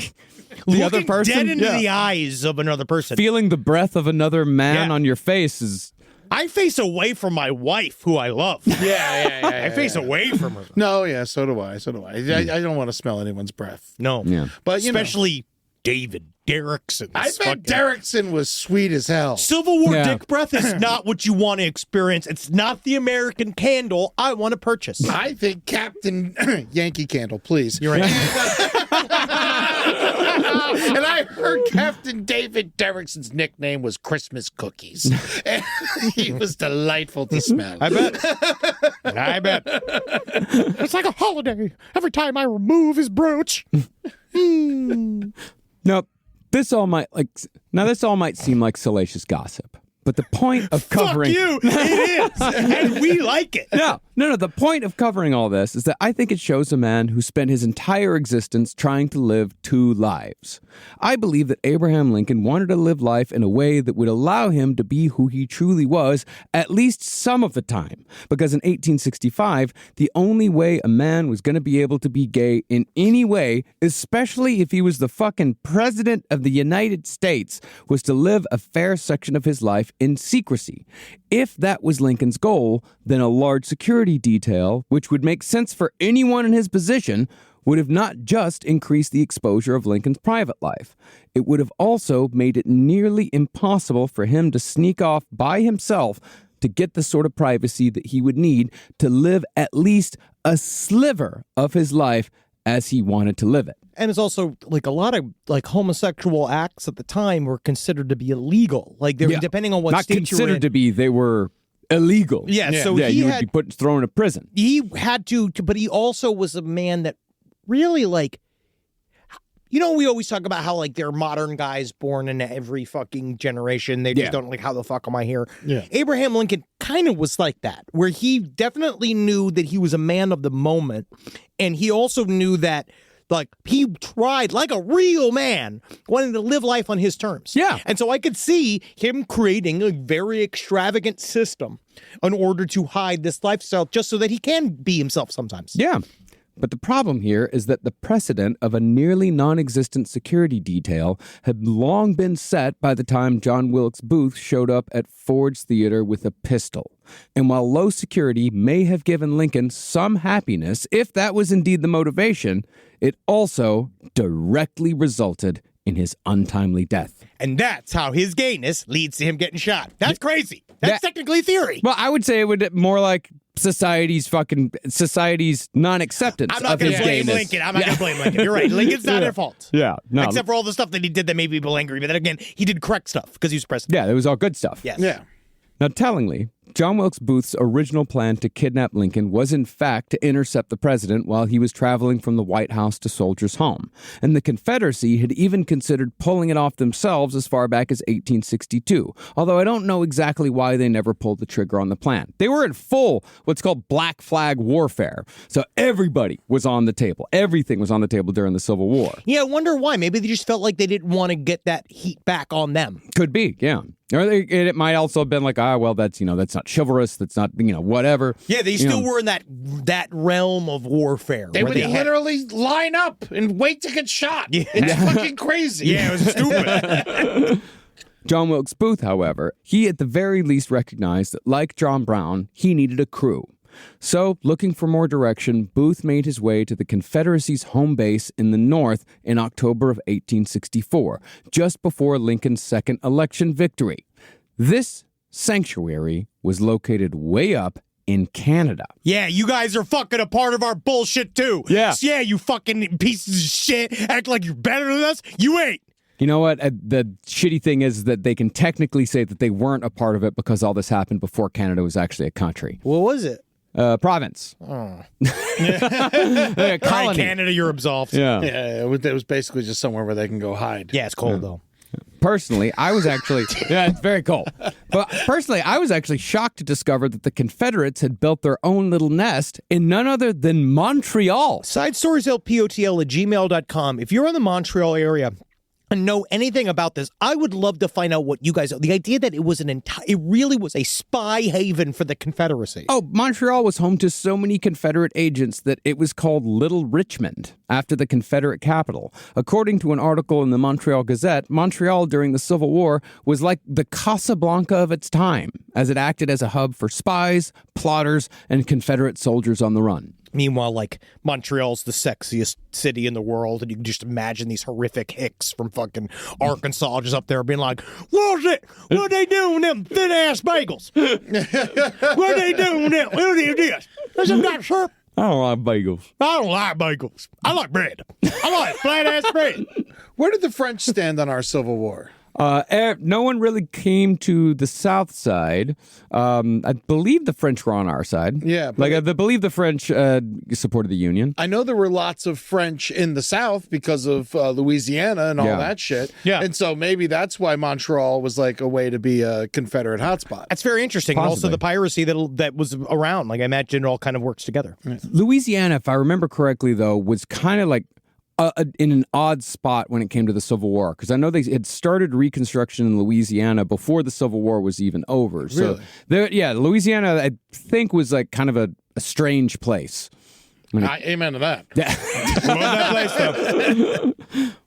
the other person. Dead into the eyes of another person. Feeling the breath of another man on your face is I face away from my wife, who I love. Yeah. I face away from her. No, yeah, so do I. I don't want to smell anyone's breath. No. Yeah. But especially David Derrickson. I bet Derrickson was sweet as hell. Civil War dick breath is not what you want to experience. It's not the American Candle I want to purchase. I think Captain Yankee Candle, please. You're right. And I heard Captain David Derrickson's nickname was Christmas Cookies. And he was delightful to smell. I bet. It's like a holiday every time I remove his brooch. Now, this all might seem like salacious gossip, but the point of covering Fuck you, it is, and we like it. No. The point of covering all this is that I think it shows a man who spent his entire existence trying to live two lives. I believe that Abraham Lincoln wanted to live life in a way that would allow him to be who he truly was, at least some of the time. Because in 1865, the only way a man was going to be able to be gay in any way, especially if he was the fucking president of the United States, was to live a fair section of his life in secrecy. If that was Lincoln's goal, then a large security detail, which would make sense for anyone in his position, would have not just increased the exposure of Lincoln's private life. It would have also made it nearly impossible for him to sneak off by himself to get the sort of privacy that he would need to live at least a sliver of his life as he wanted to live it. And it's also like a lot of like homosexual acts at the time were considered to be illegal. Like they were depending on what Not state you were in. considered to be, they were illegal. Yeah, so he you had, would be thrown in prison. He had to, but he also was a man that really like, we always talk about how like there are modern guys born in every fucking generation. They just don't like, how the fuck am I here? Yeah. Abraham Lincoln kind of was like that, where he definitely knew that he was a man of the moment. And he also knew that like he tried like a real man wanting to live life on his terms. Yeah. And so I could see him creating a very extravagant system in order to hide this lifestyle just so that he can be himself sometimes. Yeah. But the problem here is that the precedent of a nearly non-existent security detail had long been set by the time John Wilkes Booth showed up at Ford's Theater with a pistol. And while low security may have given Lincoln some happiness, if that was indeed the motivation, it also directly resulted in his untimely death. And that's how his gayness leads to him getting shot. That's crazy. That's technically theory. Well, I would say it would more like society's non-acceptance I'm not of going his to blame gayness. Lincoln. I'm not going to blame Lincoln. You're right. Lincoln's not at fault. Yeah, no. Except for all the stuff that he did that made people angry. But then again, he did correct stuff because he was president. Yeah, it was all good stuff. Yes. Yeah. Now, tellingly, John Wilkes Booth's original plan to kidnap Lincoln was in fact to intercept the president while he was traveling from the White House to Soldiers' Home. And the Confederacy had even considered pulling it off themselves as far back as 1862, although I don't know exactly why they never pulled the trigger on the plan. They were in full what's called black flag warfare, so everybody was on the table. Everything was on the table during the Civil War. Yeah, I wonder why. Maybe they just felt like they didn't want to get that heat back on them. Could be, yeah. Or it might also have been like, well, that's not chivalrous. That's not, whatever. Yeah, they still were in that realm of warfare. They would literally line up and wait to get shot. Yeah. It's fucking crazy. Yeah, it was stupid. John Wilkes Booth, however, he at the very least recognized that, like John Brown, he needed a crew. So, looking for more direction, Booth made his way to the Confederacy's home base in the North in October of 1864, just before Lincoln's second election victory. This sanctuary was located way up in Canada. Yeah, you guys are fucking a part of our bullshit too. Yeah. Yeah, you fucking pieces of shit. Act like you're better than us. You ain't. You know what? The shitty thing is that they can technically say that they weren't a part of it because all this happened before Canada was actually a country. What was it? Province. Oh. Colony. All right, Canada, you're absolved. Yeah. Yeah, it was basically just somewhere where they can go hide. Yeah, it's cold though. Personally, I was actually, it's very cold. But personally, I was actually shocked to discover that the Confederates had built their own little nest in none other than Montreal. SideStoriesLPOTL@gmail.com. If you're in the Montreal area, know anything about this, I would love to find out what you guys. The idea that it was it really was a spy haven for the Confederacy. Oh, Montreal was home to so many Confederate agents that it was called Little Richmond, after the Confederate capital. According to an article in the Montreal Gazette, Montreal during the Civil War was like the Casablanca of its time, as it acted as a hub for spies, plotters, and Confederate soldiers on the run. Meanwhile, like, Montreal's the sexiest city in the world, and you can just imagine these horrific hicks from fucking Arkansas just up there being like, "What's it? What they doing them thin-ass bagels? What they doing them? What is this? Isn't that sharp? I don't like bagels. I don't like bagels. I like bread. I like flat-ass bread." Where did the French stand on our Civil War? No one really came to the south side. I believe the French were on our side. Yeah. Like, I believe the French supported the Union. I know there were lots of French in the South because of Louisiana and all that shit. Yeah. And so maybe that's why Montreal was like a way to be a Confederate hotspot. That's very interesting. And also the piracy that was around. Like, I imagine it all kind of works together. Louisiana, if I remember correctly, though, was kind of like in an odd spot when it came to the Civil War, because I know they had started Reconstruction in Louisiana before the Civil War was even over. Really? So, Louisiana, I think, was like kind of a strange place. Amen to that. Love that place, though.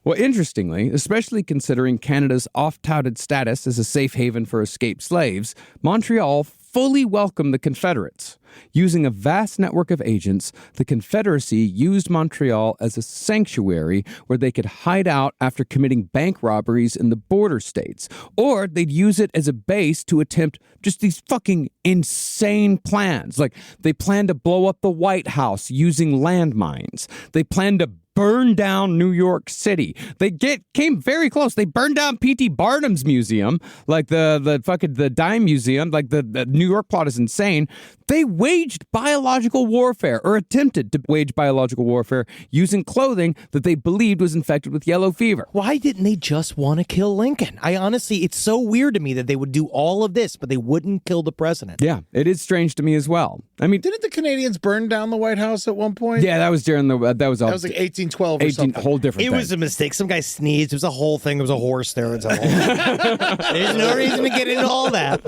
Well, interestingly, especially considering Canada's oft-touted status as a safe haven for escaped slaves, Montreal fully welcomed the Confederates. Using a vast network of agents, the Confederacy used Montreal as a sanctuary where they could hide out after committing bank robberies in the border states, or they'd use it as a base to attempt just these fucking insane plans. Like, they planned to blow up the White House using landmines. They planned to burn down New York City. They came very close. They burned down P.T. Barnum's museum, like the dime museum. Like, the New York plot is insane. They waged biological warfare, or attempted to wage biological warfare, using clothing that they believed was infected with yellow fever. Why didn't they just want to kill Lincoln? I honestly, it's so weird to me that they would do all of this, but they wouldn't kill the president. Yeah, it is strange to me as well. I mean, Didn't the Canadians burn down the White House at one point? yeah, that was during the that was That was like 1812 or something. whole different It thing. was a mistake. Some guy sneezed. It was a whole thing. There was a horse there. It's a whole There's no reason to get into all that.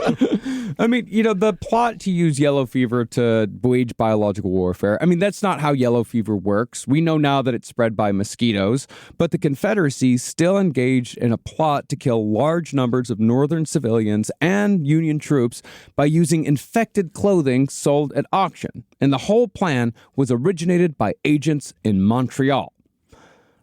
I mean, the plot to use yellow fever to wage biological warfare, I mean, that's not how yellow fever works. We know now that it's spread by mosquitoes, but the Confederacy still engaged in a plot to kill large numbers of Northern civilians and Union troops by using infected clothing sold at auction. And the whole plan was originated by agents in Montreal.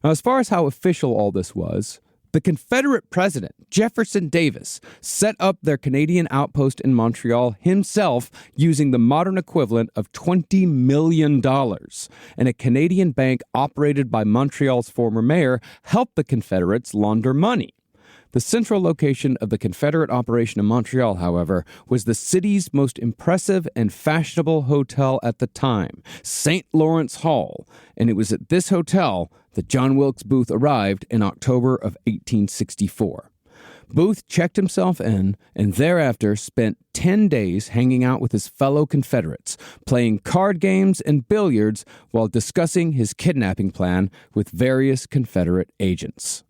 Now, as far as how official all this was, the Confederate president, Jefferson Davis, set up their Canadian outpost in Montreal himself using the modern equivalent of $20 million. And a Canadian bank operated by Montreal's former mayor helped the Confederates launder money. The central location of the Confederate operation in Montreal, however, was the city's most impressive and fashionable hotel at the time, St. Lawrence Hall, and it was at this hotel that John Wilkes Booth arrived in October of 1864. Booth checked himself in and thereafter spent 10 days hanging out with his fellow Confederates, playing card games and billiards while discussing his kidnapping plan with various Confederate agents.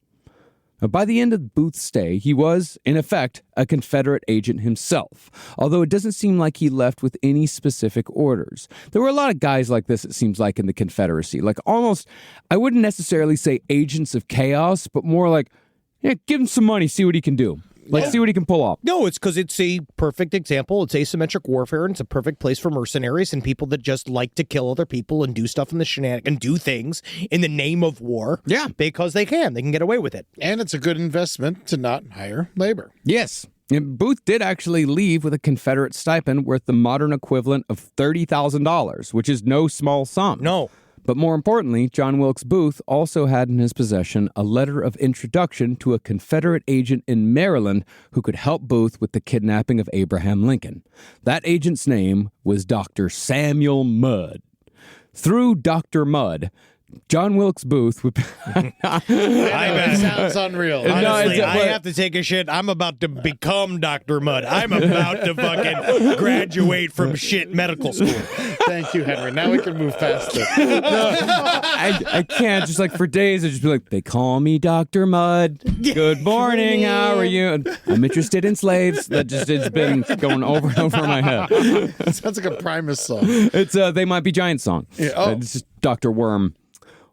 By the end of Booth's stay, he was, in effect, a Confederate agent himself, although it doesn't seem like he left with any specific orders. There were a lot of guys like this, it seems like, in the Confederacy. Like, almost, I wouldn't necessarily say agents of chaos, but more like, yeah, give him some money, see what he can do. Like, see what he can pull off. No, it's because it's a perfect example. It's asymmetric warfare, and it's a perfect place for mercenaries and people that just like to kill other people and do stuff in the shenanigans and do things in the name of war. Yeah. Because they can get away with it. And it's a good investment to not hire labor. Yes. And Booth did actually leave with a Confederate stipend worth the modern equivalent of $30,000, which is no small sum. No. But more importantly, John Wilkes Booth also had in his possession a letter of introduction to a Confederate agent in Maryland who could help Booth with the kidnapping of Abraham Lincoln. That agent's name was Dr. Samuel Mudd. Through Dr. Mudd, John Wilkes Booth would... It sounds unreal. Honestly, I have to take a shit. I'm about to become Dr. Mudd. I'm about to fucking graduate from shit medical school. Thank you, Henry. Now we can move past it. I can't. Just like for days, I'd just be like, they call me Dr. Mudd. Good morning. How are you? And I'm interested in slaves. That just it's been going over and over in my head. Sounds like a Primus song. It's They Might Be Giants song. Yeah, oh. It's just Dr. Worm.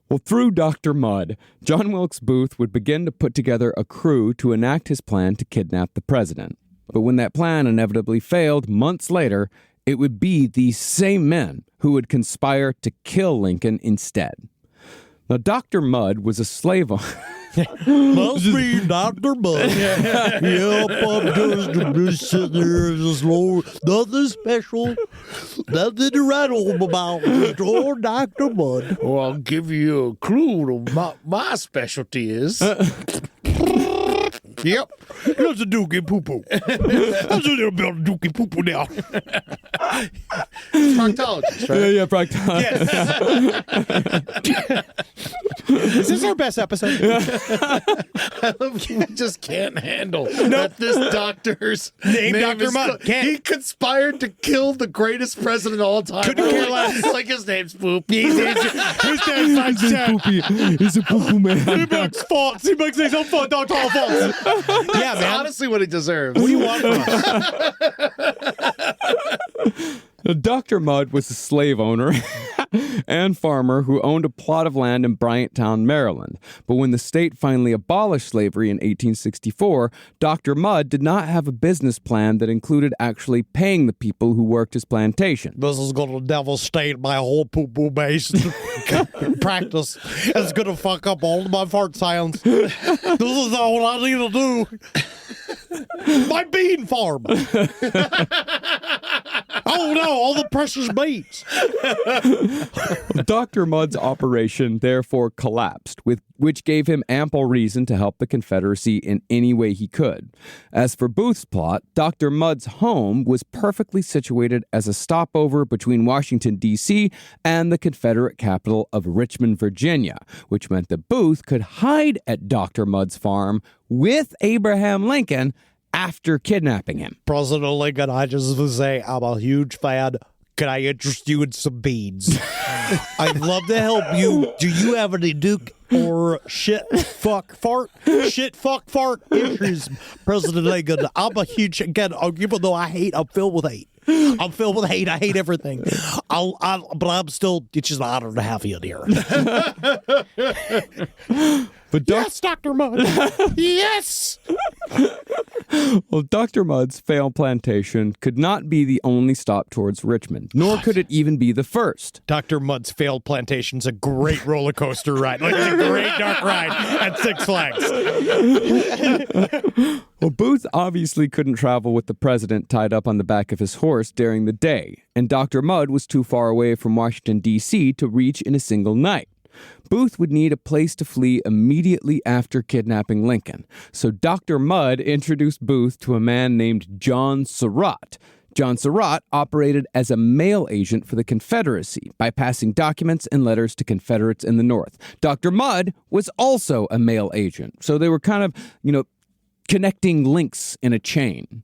Well, through Dr. Mudd, John Wilkes Booth would begin to put together a crew to enact his plan to kidnap the president. But when that plan inevitably failed months later, it would be these same men who would conspire to kill Lincoln instead. Now, Dr. Mudd was a slave owner. Must be Dr. Mudd. Yep, I'm just sitting there just low. Nothing special. Nothing to write home about. Just old Dr. Mudd. Well, I'll give you a clue to my specialty is. Yep. That's a dookie poo-poo. I'm sitting there about a dookie poo-poo now. Proctologist, right? Yeah, proctologist. Yes. Is this our best episode? I love you just can't handle that this doctor's Name name Dr. is Mudd. Can't. He conspired to kill the greatest president of all time. Couldn't care less. Like his name's Poop. His name's like Jack. He's a poo-poo man. He makes fonts. He makes his own font, Dr. Fonts. Yeah, That's man. honestly what he deserves. What do you want from us? Now, Dr. Mudd was a slave owner and farmer who owned a plot of land in Bryanttown, Maryland. But when the state finally abolished slavery in 1864, Dr. Mudd did not have a business plan that included actually paying the people who worked his plantation. This is going to devastate my whole poo-poo based practice. It's going to fuck up all of my fart sounds. This is all I need to do. My bean farm. Oh no, all the precious beans. Dr. Mudd's operation therefore collapsed, which gave him ample reason to help the Confederacy in any way he could. As for Booth's plot, Dr. Mudd's home was perfectly situated as a stopover between Washington, D.C. and the Confederate capital of Richmond, Virginia, which meant that Booth could hide at Dr. Mudd's farm with Abraham Lincoln after kidnapping him. President Lincoln, I just want to say I'm a huge fan. Can I interest you in some beans? I'd love to help you. Do you have any Duke or shit, fuck, fart issues, President Lincoln? I'm a huge, again, even though I'm filled with hate. I'm filled with hate. I hate everything. But I'm still, it's just an honor to have you in here. But Yes, Dr. Mudd. Yes. Well, Dr. Mudd's failed plantation could not be the only stop towards Richmond, nor could it even be the first. Dr. Mudd's failed plantation's a great roller coaster ride. Like, it's a great dark ride at Six Flags. Well, Booth obviously couldn't travel with the president tied up on the back of his horse during the day, and Dr. Mudd was too far away from Washington, D.C. to reach in a single night. Booth would need a place to flee immediately after kidnapping Lincoln, so Dr. Mudd introduced Booth to a man named John Surratt. John Surratt operated as a mail agent for the Confederacy by passing documents and letters to Confederates in the North. Dr. Mudd was also a mail agent, so they were kind of, connecting links in a chain.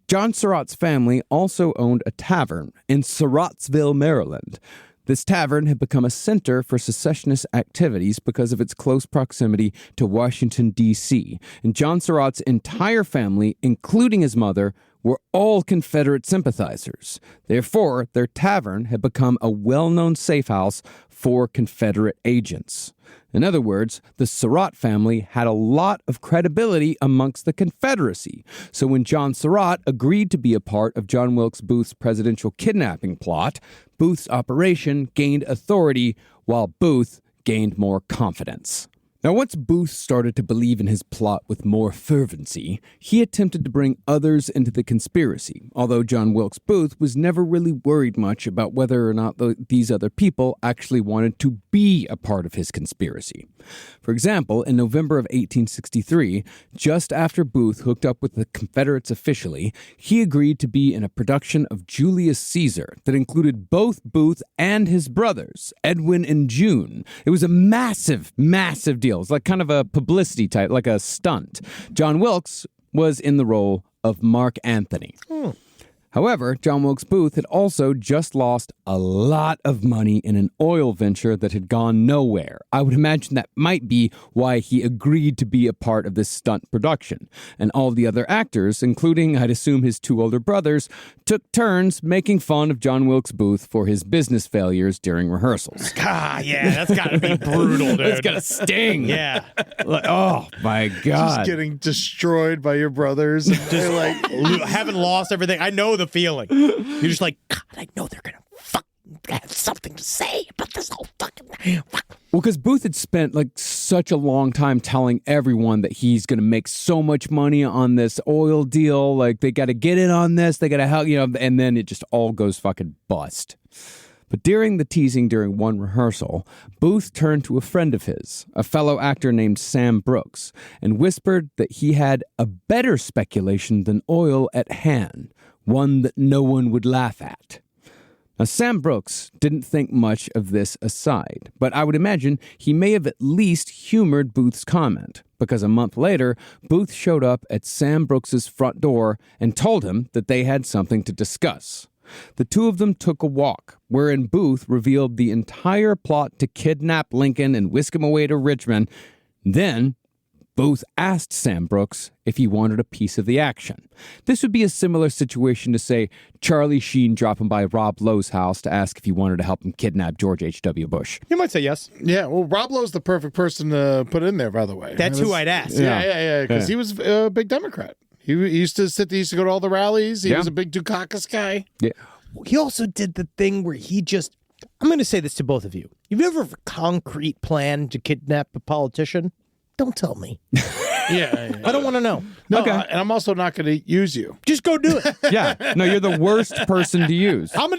John Surratt's family also owned a tavern in Surrattsville, Maryland. This tavern had become a center for secessionist activities because of its close proximity to Washington, D.C., and John Surratt's entire family, including his mother, were all Confederate sympathizers. Therefore, their tavern had become a well-known safe house for Confederate agents. In other words, the Surratt family had a lot of credibility amongst the Confederacy. So when John Surratt agreed to be a part of John Wilkes Booth's presidential kidnapping plot, Booth's operation gained authority while Booth gained more confidence. Now, once Booth started to believe in his plot with more fervency, he attempted to bring others into the conspiracy, although John Wilkes Booth was never really worried much about whether or not these other people actually wanted to be a part of his conspiracy. For example, in November of 1863, just after Booth hooked up with the Confederates officially, he agreed to be in a production of Julius Caesar that included both Booth and his brothers, Edwin and June. It was a massive, massive deal. It's like kind of a publicity type, like a stunt. John Wilkes was in the role of Mark Antony. However, John Wilkes Booth had also just lost a lot of money in an oil venture that had gone nowhere. I would imagine that might be why he agreed to be a part of this stunt production. And all the other actors, including, I'd assume, his two older brothers, took turns making fun of John Wilkes Booth for his business failures during rehearsals. Ah, yeah, that's gotta be brutal, dude. That's gotta sting. Yeah. Like, oh, my God. Just getting destroyed by your brothers. Just like having lost everything. I know the feeling. You're just like, God, I know they're gonna fucking have something to say about this whole fucking thing. Well, because Booth had spent like such a long time telling everyone that he's going to make so much money on this oil deal. Like, they got to get in on this. They got to help, and then it just all goes fucking bust. But during the teasing during one rehearsal, Booth turned to a friend of his, a fellow actor named Sam Brooks, and whispered that he had a better speculation than oil at hand, one that no one would laugh at. Now, Sam Brooks didn't think much of this aside, but I would imagine he may have at least humored Booth's comment, because a month later, Booth showed up at Sam Brooks's front door and told him that they had something to discuss. The two of them took a walk, wherein Booth revealed the entire plot to kidnap Lincoln and whisk him away to Richmond. Then Booth asked Sam Brooks if he wanted a piece of the action. This would be a similar situation to, say, Charlie Sheen dropping by Rob Lowe's house to ask if he wanted to help him kidnap George H.W. Bush. You might say yes. Yeah, well, Rob Lowe's the perfect person to put in there, by the way. That's who I'd ask. Yeah, because he was a big Democrat. He used to go to all the rallies. He was a big Dukakis guy. Yeah. He also did the thing where he just, I'm going to say this to both of you. Have you ever have a concrete plan to kidnap a politician? Don't tell me. Yeah. I don't want to know. No, Okay. and I'm also not going to use you. Just go do it. Yeah. No, you're the worst person to use. I'm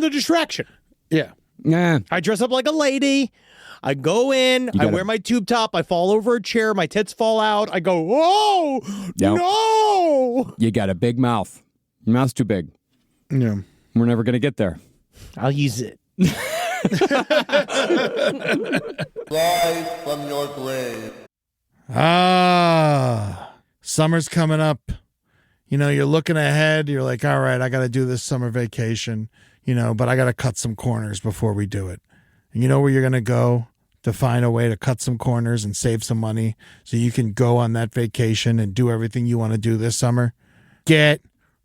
the distraction. Yeah. Yeah. I dress up like a lady. I go in. I wear my tube top. I fall over a chair. My tits fall out. I go, whoa, Yep. no. You got a big mouth. Your mouth's too big. Yeah. We're never going to get there. I'll use it. Rise from your grave. Summer's coming up. You're looking ahead. You're like, all right, I got to do this summer vacation, but I got to cut some corners before we do it. And you know where you're going to go to find a way to cut some corners and save some money so you can go on that vacation and do everything you want to do this summer? Get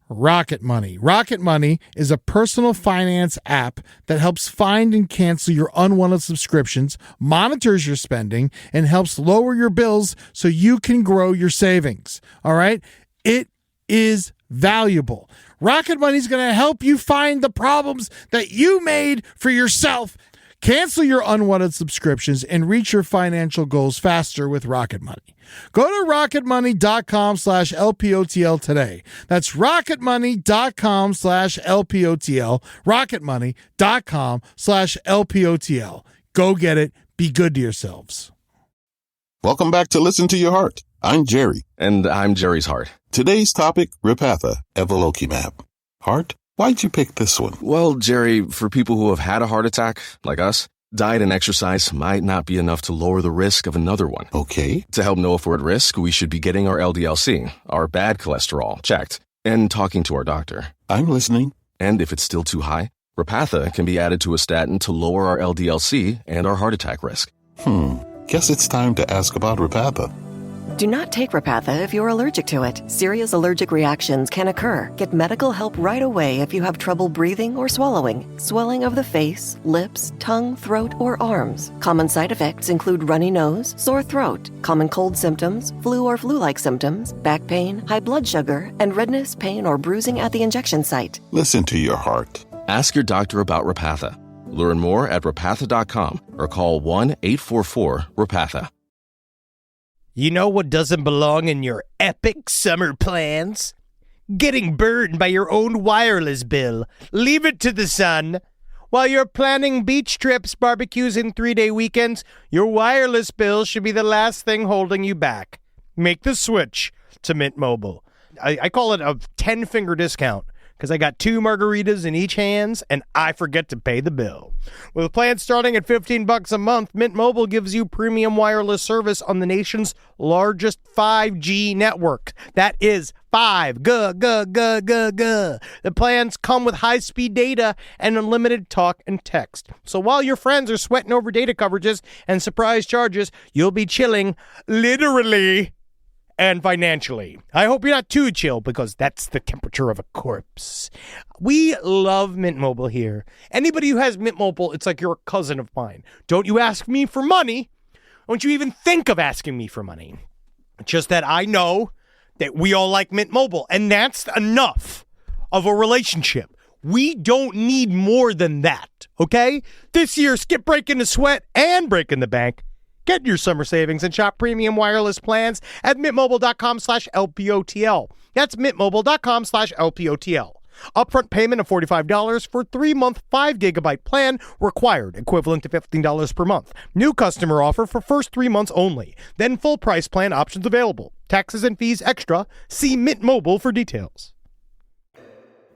Rocket Money. Rocket Money is a personal finance app that helps find and cancel your unwanted subscriptions, monitors your spending, and helps lower your bills so you can grow your savings. All right? It is valuable. Rocket Money is going to help you find the problems that you made for yourself. Cancel your unwanted subscriptions and reach your financial goals faster with Rocket Money. Go to rocketmoney.com/LPOTL today. That's rocketmoney.com/LPOTL. rocketmoney.com/LPOTL. Go get it. Be good to yourselves. Welcome back to Listen to Your Heart. I'm Jerry. And I'm Jerry's heart. Today's topic, Repatha, evolocumab. Heart? Why'd you pick this one? Well, Jerry, for people who have had a heart attack, like us, diet and exercise might not be enough to lower the risk of another one. Okay. To help know if we're at risk, we should be getting our LDL-C, our bad cholesterol, checked, and talking to our doctor. I'm listening. And if it's still too high, Repatha can be added to a statin to lower our LDL-C and our heart attack risk. Guess it's time to ask about Repatha. Do not take Repatha if you're allergic to it. Serious allergic reactions can occur. Get medical help right away if you have trouble breathing or swallowing, swelling of the face, lips, tongue, throat, or arms. Common side effects include runny nose, sore throat, common cold symptoms, flu or flu-like symptoms, back pain, high blood sugar, and redness, pain, or bruising at the injection site. Listen to your heart. Ask your doctor about Repatha. Learn more at repatha.com or call 1-844-REPATHA. You know what doesn't belong in your epic summer plans? Getting burned by your own wireless bill. Leave it to the sun. While you're planning beach trips, barbecues, and 3-day weekends, your wireless bill should be the last thing holding you back. Make the switch to Mint Mobile. I call it a 10-finger discount. because I got 2 margaritas in each hands, and I forget to pay the bill. With plans starting at $15 a month, Mint Mobile gives you premium wireless service on the nation's largest 5G network. That is 5. The plans come with high-speed data and unlimited talk and text. So while your friends are sweating over data coverages and surprise charges, you'll be chilling, literally and financially. I hope you're not too chill, because that's the temperature of a corpse. We love Mint Mobile here. Anybody who has Mint Mobile, it's like you're a cousin of mine. Don't you ask me for money. Don't you even think of asking me for money. Just that I know that we all like Mint Mobile, and that's enough of a relationship. We don't need more than that, okay? This year, skip breaking the sweat and breaking the bank. Get your summer savings and shop premium wireless plans at mintmobile.com/LPOTL. That's mintmobile.com/LPOTL. Upfront payment of $45 for 3-month 5-gigabyte plan required, equivalent to $15 per month. New customer offer for first 3 months only. Then full price plan options available. Taxes and fees extra. See Mint Mobile for details.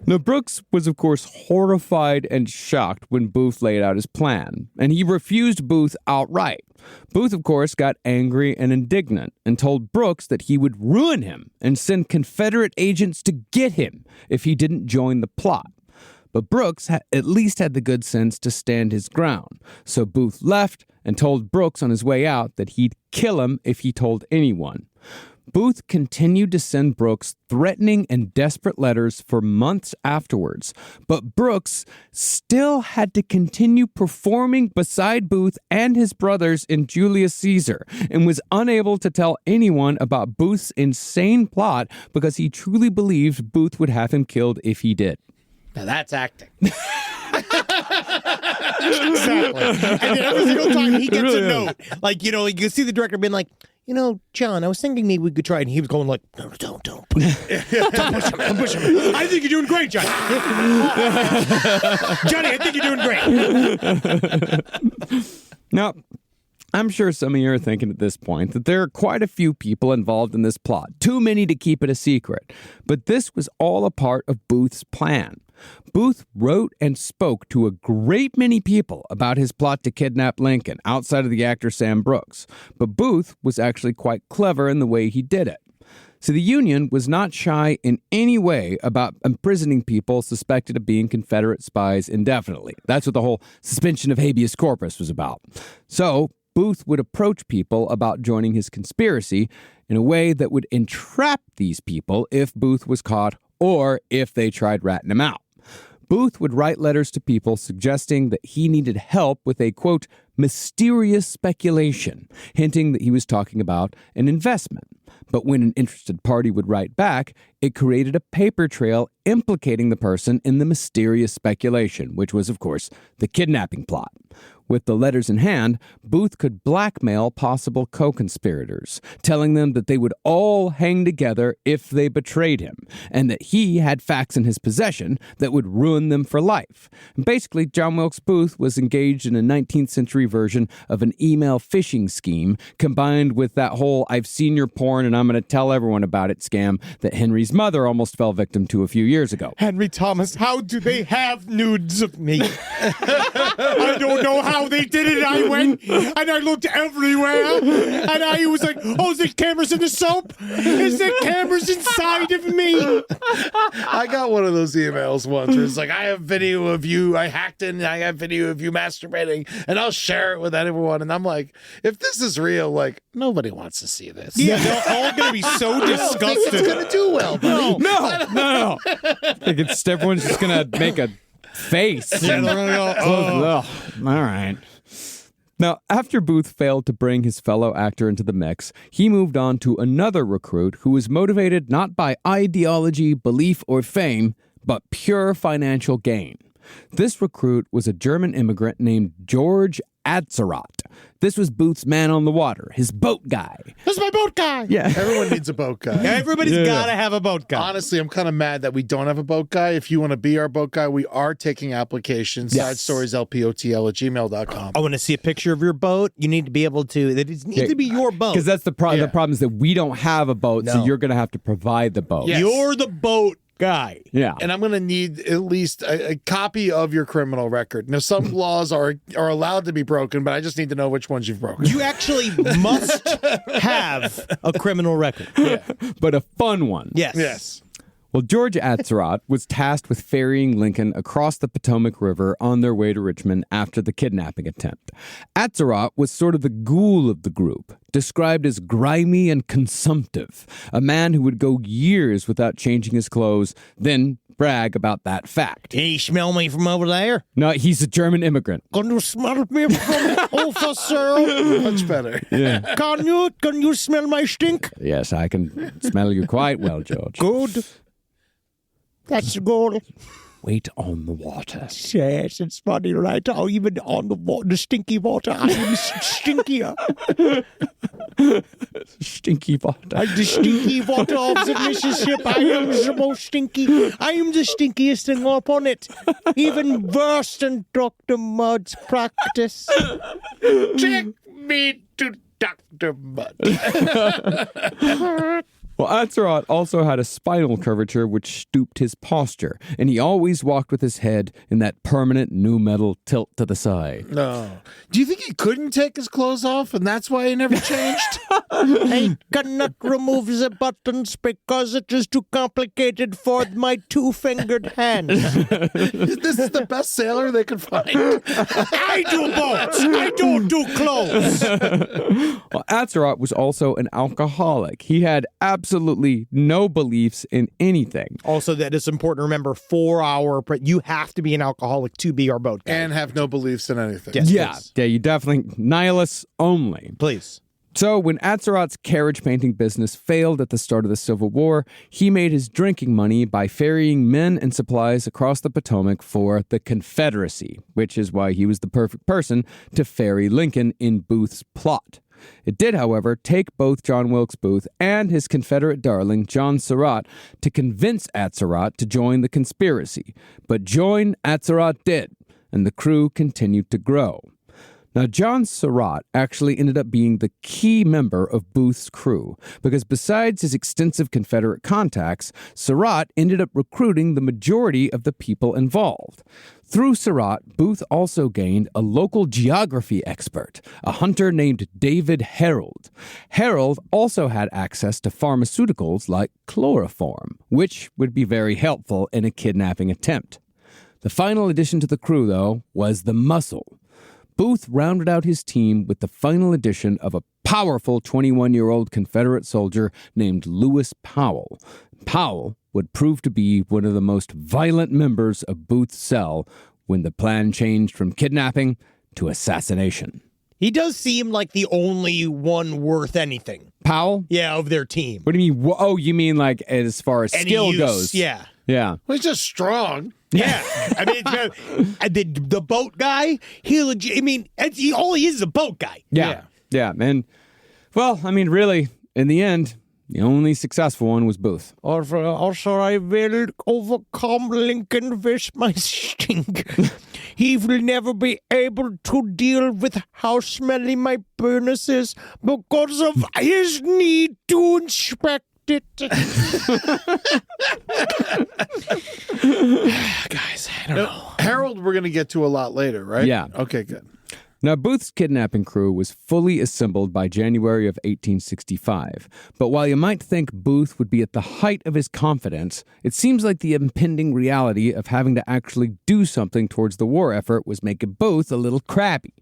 Now, Brooks was, of course, horrified and shocked when Booth laid out his plan, and he refused Booth outright. Booth, of course, got angry and indignant and told Brooks that he would ruin him and send Confederate agents to get him if he didn't join the plot. But Brooks at least had the good sense to stand his ground, so Booth left and told Brooks on his way out that he'd kill him if he told anyone. Booth continued to send Brooks threatening and desperate letters for months afterwards, but Brooks still had to continue performing beside Booth and his brothers in Julius Caesar, and was unable to tell anyone about Booth's insane plot because he truly believed Booth would have him killed if he did. Now that's acting. Exactly. And then every single time he gets a note, like, you know, you can see the director being like, you know, John, I was thinking maybe we could try it. And he was going like, no, don't. Don't push him. I think you're doing great, Johnny. Johnny, I think you're doing great. Now, I'm sure some of you are thinking at this point that there are quite a few people involved in this plot, too many to keep it a secret. But this was all a part of Booth's plan. Booth wrote and spoke to a great many people about his plot to kidnap Lincoln outside of the actor Sam Brooks. But Booth was actually quite clever in the way he did it. So the Union was not shy in any way about imprisoning people suspected of being Confederate spies indefinitely. That's what the whole suspension of habeas corpus was about. So Booth would approach people about joining his conspiracy in a way that would entrap these people if Booth was caught or if they tried ratting him out. Booth would write letters to people suggesting that he needed help with a, quote, mysterious speculation, hinting that he was talking about an investment. But when an interested party would write back, it created a paper trail implicating the person in the mysterious speculation, which was, of course, the kidnapping plot. With the letters in hand, Booth could blackmail possible co-conspirators, telling them that they would all hang together if they betrayed him, and that he had facts in his possession that would ruin them for life. Basically, John Wilkes Booth was engaged in a 19th century version of an email phishing scheme, combined with that whole "I've seen your porn and I'm going to tell everyone about it" scam that Henry's mother almost fell victim to a few years ago. Henry Thomas, how do they have nudes of me? I don't know how they did it. I went and I looked everywhere and I was like, oh, is there cameras in the soap? Is there cameras inside of me? I got one of those emails once where it's like, I have video of you, I hacked in, I have video of you masturbating, and I'll share it with everyone. And I'm like, if this is real, like, nobody wants to see this. Yeah, they're all going to be so disgusted. I don't think it's going to do well, buddy. No. I think everyone's just going to make a face. Yeah, they're gonna go, All right. Now, after Booth failed to bring his fellow actor into the mix, he moved on to another recruit who was motivated not by ideology, belief, or fame, but pure financial gain. This recruit was a German immigrant named George Atzerodt. This was Booth's man on the water, his boat guy. This is my boat guy. Yeah. Everyone needs a boat guy. Everybody's got to have a boat guy. Honestly, I'm kind of mad that we don't have a boat guy. If you want to be our boat guy, we are taking applications. Yes. SideStoriesLPOTL@gmail.com. I want to see a picture of your boat. You need to be able to, it needs to be your boat. Because that's the problem. The problem is that we don't have a boat, so you're going to have to provide the boat. Yes. You're the boat guy. Yeah. And I'm going to need at least a copy of your criminal record. Now, some laws are allowed to be broken, but I just need to know which ones you've broken. You actually must have a criminal record. Yeah. But a fun one. Yes. Well, George Atzerodt was tasked with ferrying Lincoln across the Potomac River on their way to Richmond after the kidnapping attempt. Atzerodt was sort of the ghoul of the group, described as grimy and consumptive, a man who would go years without changing his clothes, then brag about that fact. Can you smell me from over there? No, he's a German immigrant. Can you smell me from over there? Much better. Yeah. Can you smell my stink? Yes, I can smell you quite well, George. Good. That's the goal. Wait on the water. Yes, it's funny, right? Oh, even on the stinky water, I am stinkier. Stinky water. The stinky water of the Mississippi. I am the most stinky. I am the stinkiest thing upon it. Even worse than Dr. Mudd's practice. Take me to Dr. Mudd. Well, Atzerodt also had a spinal curvature which stooped his posture, and he always walked with his head in that permanent nu metal tilt to the side. No. Do you think he couldn't take his clothes off, and that's why he never changed? I cannot remove the buttons because it is too complicated for my two-fingered hands. This is the best sailor they could find. I do boats. I don't do clothes. Well, Atzerodt was also an alcoholic. He had absolutely no beliefs in anything. Also, that is important to remember, you have to be an alcoholic to be our boat guy. And have no beliefs in anything. Yes, Yeah, please. yeah, you definitely, nihilists only. Please. So when Atzerodt's carriage painting business failed at the start of the Civil War, he made his drinking money by ferrying men and supplies across the Potomac for the Confederacy, which is why he was the perfect person to ferry Lincoln in Booth's plot. It did, however, take both John Wilkes Boothe and his Confederate darling, John Surratt, to convince Atzerodt to join the conspiracy. But join Atzerodt did, and the crew continued to grow. Now, John Surratt actually ended up being the key member of Booth's crew, because besides his extensive Confederate contacts, Surratt ended up recruiting the majority of the people involved. Through Surratt, Boothe also gained a local geography expert, a hunter named David Harold. Harold also had access to pharmaceuticals like chloroform, which would be very helpful in a kidnapping attempt. The final addition to the crew, though, was the muscle. Boothe rounded out his team with the final addition of a powerful 21-year-old Confederate soldier named Lewis Powell. Powell would prove to be one of the most violent members of Booth's cell when the plan changed from kidnapping to assassination. He does seem like the only one worth anything. Powell? Yeah, of their team. What do you mean? Oh, you mean like as far as Any skill use, goes? Yeah. Yeah. Well, he's just strong. Yeah. I mean, the boat guy, all he is a boat guy. Yeah. And, well, I mean, really, in the end, the only successful one was Boothe. Also, I will overcome Lincoln with my stink. He will never be able to deal with how smelly my furnace is because of his need to inspect it. Guys, I don't know. Harold, we're going to get to a lot later, right? Yeah. Okay, good. Now, Booth's kidnapping crew was fully assembled by January of 1865. But while you might think Boothe would be at the height of his confidence, it seems like the impending reality of having to actually do something towards the war effort was making Boothe a little crabby.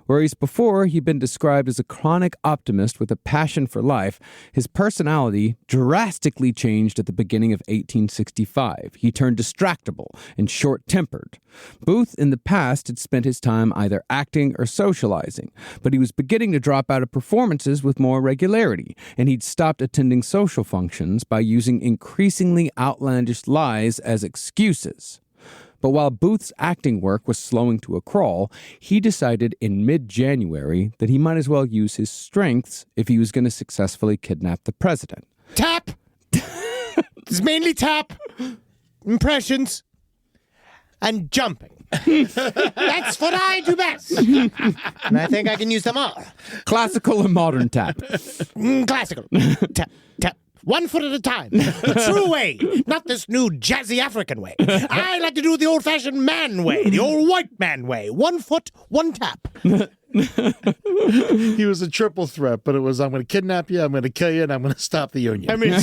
Whereas before he'd been described as a chronic optimist with a passion for life, his personality drastically changed at the beginning of 1865. He turned distractible and short-tempered. Boothe in the past had spent his time either acting or socializing, but he was beginning to drop out of performances with more regularity, and he'd stopped attending social functions by using increasingly outlandish lies as excuses. But while Booth's acting work was slowing to a crawl, he decided in mid-January that he might as well use his strengths if he was going to successfully kidnap the president. Tap! It's mainly tap, impressions, and jumping. That's what I do best. And I think I can use them all. Classical and modern tap. Classical. Tap, tap. 1 foot at a time. The true way, not this new jazzy African way. I like to do it the old-fashioned man way, the old white man way. 1 foot, 1 tap. He was a triple threat, but it was, I'm going to kidnap you, I'm going to kill you, and I'm going to stop the union. I mean,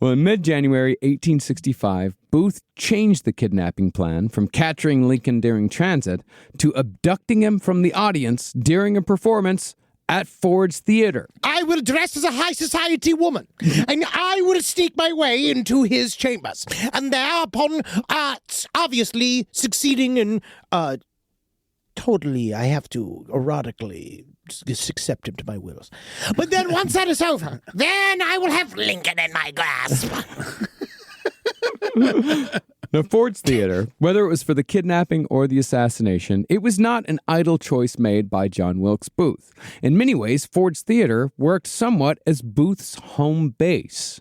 Well, in mid-January 1865, Booth changed the kidnapping plan from capturing Lincoln during transit to abducting him from the audience during a performance at Ford's Theater. I will dress as a high society woman, and I will sneak my way into his chambers, and thereupon, obviously succeeding in, totally, I have to erotically accept him to my wills. But then once that is over, then I will have Lincoln in my grasp. Now, Ford's Theater, whether it was for the kidnapping or the assassination, it was not an idle choice made by John Wilkes Boothe. In many ways, Ford's Theater worked somewhat as Booth's home base.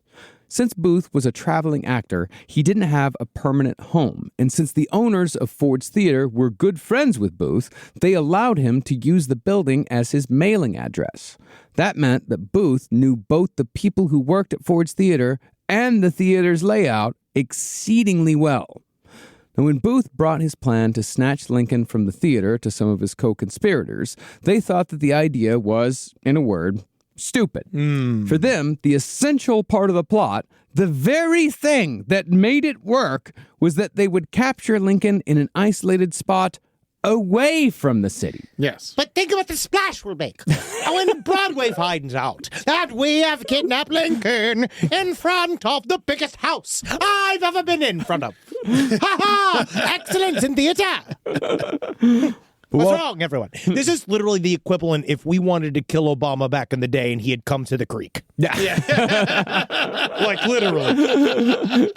Since Booth was a traveling actor, he didn't have a permanent home, and since the owners of Ford's Theater were good friends with Booth, they allowed him to use the building as his mailing address. That meant that Booth knew both the people who worked at Ford's Theater and the theater's layout exceedingly well. Now, when Booth brought his plan to snatch Lincoln from the theater to some of his co-conspirators, they thought that the idea was, in a word, stupid. For them, the essential part of the plot, the very thing that made it work, was that they would capture Lincoln in an isolated spot away from the city. Yes. But think about the splash we'll make when Broadway finds out that we have kidnapped Lincoln in front of the biggest house I've ever been in front of. Ha-ha! Excellence in theater! What's wrong, everyone? This is literally the equivalent if we wanted to kill Obama back in the day and he had come to the creek. Yeah. Like, literally.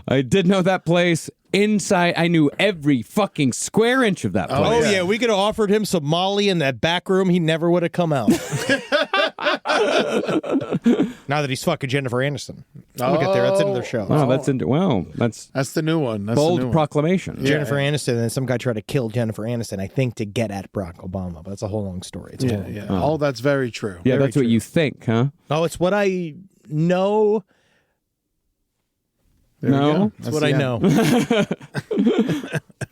I did know that place inside. I knew every fucking square inch of that place. Oh, yeah. We could have offered him some Molly in that back room. He never would have come out. Now that he's fucking Jennifer Aniston. Look at there. That's another show. Oh, that's that's the new one. That's bold the new one. proclamation. Jennifer Aniston, and then some guy tried to kill Jennifer Aniston, I think, to get at Barack Obama. But that's a whole long story. It's Oh, that's very true. Yeah, Very that's what true. you think, huh? Oh, it's what I know. There you go. That's what I know.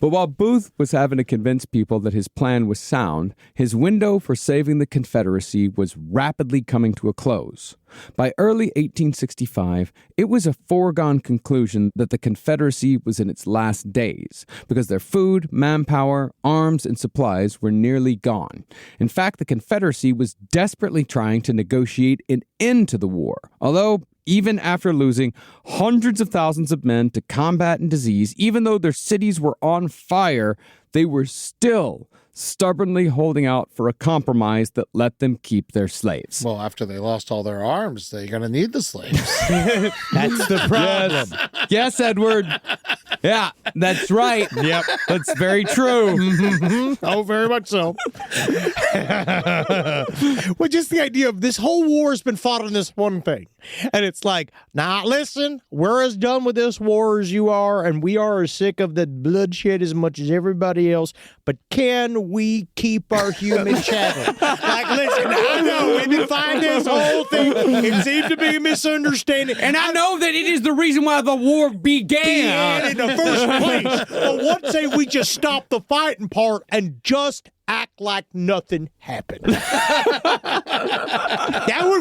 But while Booth was having to convince people that his plan was sound, his window for saving the Confederacy was rapidly coming to a close. By early 1865, it was a foregone conclusion that the Confederacy was in its last days, because their food, manpower, arms, and supplies were nearly gone. In fact, the Confederacy was desperately trying to negotiate an end to the war, although even after losing hundreds of thousands of men to combat and disease, even though their cities were on fire, they were still stubbornly holding out for a compromise that let them keep their slaves. Well, after they lost all their arms, they're going to need the slaves. That's the problem. Yes, Edward. Yeah, that's right. Yep, that's very true. Oh, very much so. Well, just the idea of this whole war has been fought on this one thing. And it's like, nah, listen, we're as done with this war as you are, and we are as sick of the bloodshed as much as everybody else, but can we keep our human chattel? Like, listen, I know we've been fighting this whole thing. It seemed to be a misunderstanding. And I know that it is the reason why the war began in the first place. But what say we just stop the fighting part and just act like nothing happened?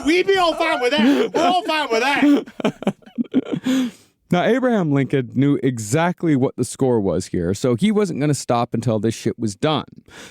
We'd be all fine with that. We're all fine with that. Now, Abraham Lincoln knew exactly what the score was here, so he wasn't going to stop until this shit was done.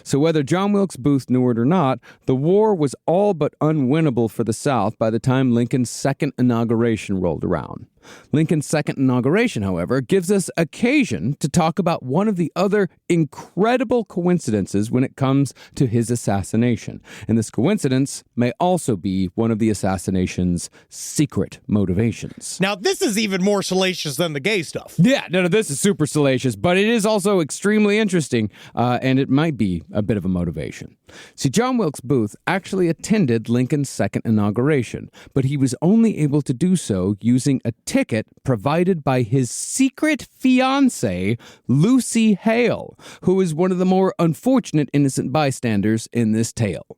So whether John Wilkes Booth knew it or not, the war was all but unwinnable for the South by the time Lincoln's second inauguration rolled around. Lincoln's second inauguration, however, gives us occasion to talk about one of the other incredible coincidences when it comes to his assassination. And this coincidence may also be one of the assassination's secret motivations. Now, this is even more salacious than the gay stuff. Yeah, no, this is super salacious, but it is also extremely interesting, and it might be a bit of a motivation. See, John Wilkes Booth actually attended Lincoln's second inauguration, but he was only able to do so using a ticket provided by his secret fiancée, Lucy Hale, who is one of the more unfortunate innocent bystanders in this tale.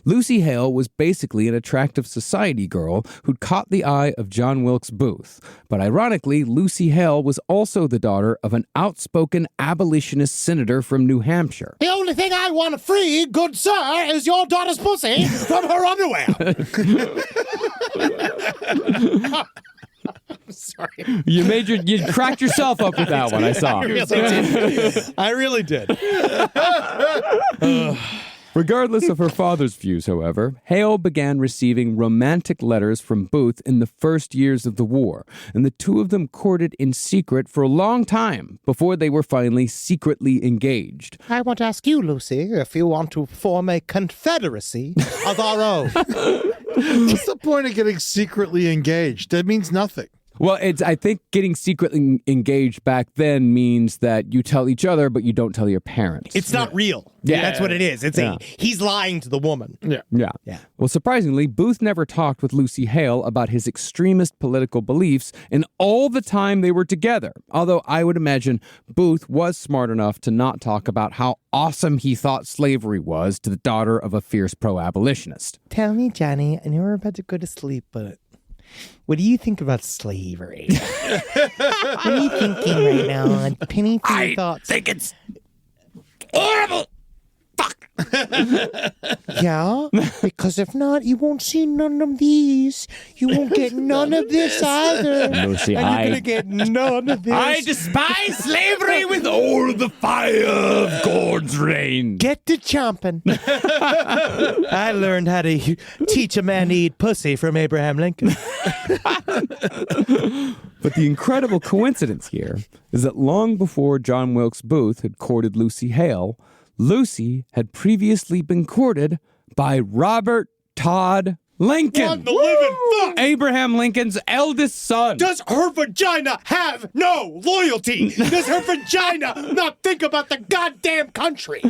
Lucy Hale was basically an attractive society girl who'd caught the eye of John Wilkes Booth. But ironically, Lucy Hale was also the daughter of an outspoken abolitionist senator from New Hampshire. The only thing I want to free, good sir, is your daughter's pussy from her underwear. I'm sorry. You cracked yourself up with that one, I saw. I really did. Regardless of her father's views, however, Hale began receiving romantic letters from Booth in the first years of the war, and the two of them courted in secret for a long time before they were finally secretly engaged. I want to ask you, Lucy, if you want to form a confederacy of our own. What's the point of getting secretly engaged? That means nothing. Well, I think getting secretly engaged back then means that you tell each other, but you don't tell your parents. It's not real. Yeah. That's what it is. He's lying to the woman. Yeah. Well, surprisingly, Booth never talked with Lucy Hale about his extremist political beliefs in all the time they were together. Although I would imagine Booth was smart enough to not talk about how awesome he thought slavery was to the daughter of a fierce pro-abolitionist. Tell me, Johnny, I know we're about to go to sleep, but what do you think about slavery? What are you thinking right now? Penny for your thoughts. I think it's horrible. Fuck. Yeah? Because if not, you won't see none of these. You won't get none of this either. Lucy, and you're going to get none of this. I despise slavery with all the fire of God's reign. Get to chomping. I learned how to teach a man to eat pussy from Abraham Lincoln. But the incredible coincidence here is that long before John Wilkes Booth had courted Lucy Hale, Lucy had previously been courted by Robert Todd Lincoln. What the living fuck? Abraham Lincoln's eldest son. Does her vagina have no loyalty? Does her vagina not think about the goddamn country?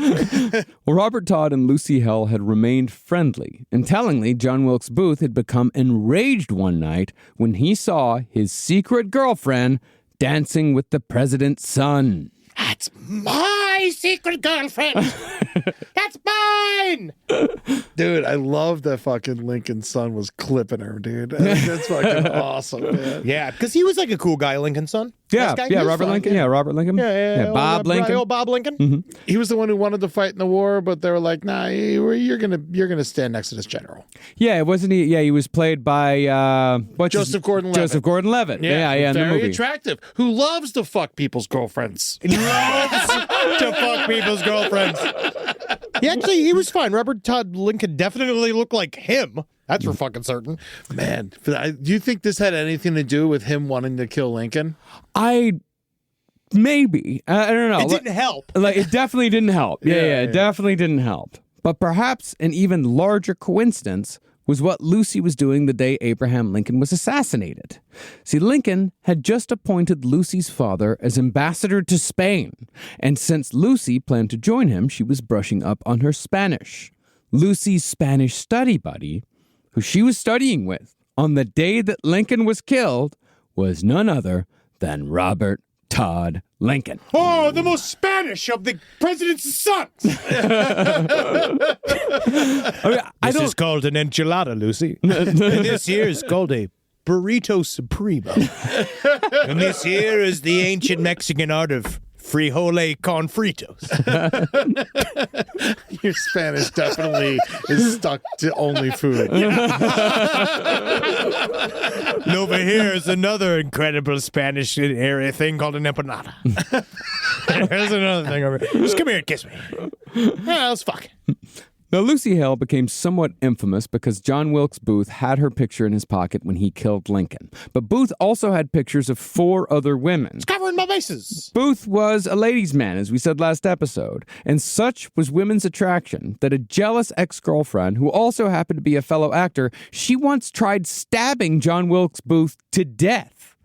Well, Robert Todd and Lucy Hale had remained friendly, and tellingly, John Wilkes Booth had become enraged one night when he saw his secret girlfriend dancing with the president's son. That's my secret girlfriend. That's mine. Dude, I love that fucking Lincoln's son was clipping her, dude. That's fucking awesome, man. Yeah, because he was like a cool guy, Lincoln's son. Yeah, Nice guy. Robert Lincoln. Yeah, Robert Lincoln. Yeah, Bob Lincoln. Old Bob Lincoln. Mm-hmm. He was the one who wanted to fight in the war, but they were like, "Nah, you're gonna stand next to this general." Yeah, wasn't he? Yeah, he was played by Joseph Gordon-Levitt. Joseph Gordon-Levitt. Yeah, in the very movie. attractive. Who loves to fuck people's girlfriends? Loves to fuck people's girlfriends. He was fine. Robert Todd Lincoln definitely looked like him. That's for fucking certain. Man, do you think this had anything to do with him wanting to kill Lincoln? Maybe. I don't know. It didn't help. It definitely didn't help. Yeah, it definitely didn't help. But perhaps an even larger coincidence was what Lucy was doing the day Abraham Lincoln was assassinated. See, Lincoln had just appointed Lucy's father as ambassador to Spain, and since Lucy planned to join him, she was brushing up on her Spanish. Lucy's Spanish study buddy, who she was studying with on the day that Lincoln was killed, was none other than Robert Todd Lincoln. Oh, the most Spanish of the president's sons. This is called an enchilada, Lucy. And this here is called a burrito supremo. And this here is the ancient Mexican art of frijole con fritos. Your Spanish definitely is stuck to only food. And over here is another incredible Spanish area thing called an empanada. There's another thing over here. Just come here and kiss me. Yeah, let's fuck. Now, Lucy Hale became somewhat infamous because John Wilkes Booth had her picture in his pocket when he killed Lincoln. But Booth also had pictures of 4 other women. It's covering my bases. Booth was a ladies' man, as we said last episode, and such was women's attraction that a jealous ex-girlfriend, who also happened to be a fellow actor, she once tried stabbing John Wilkes Booth to death.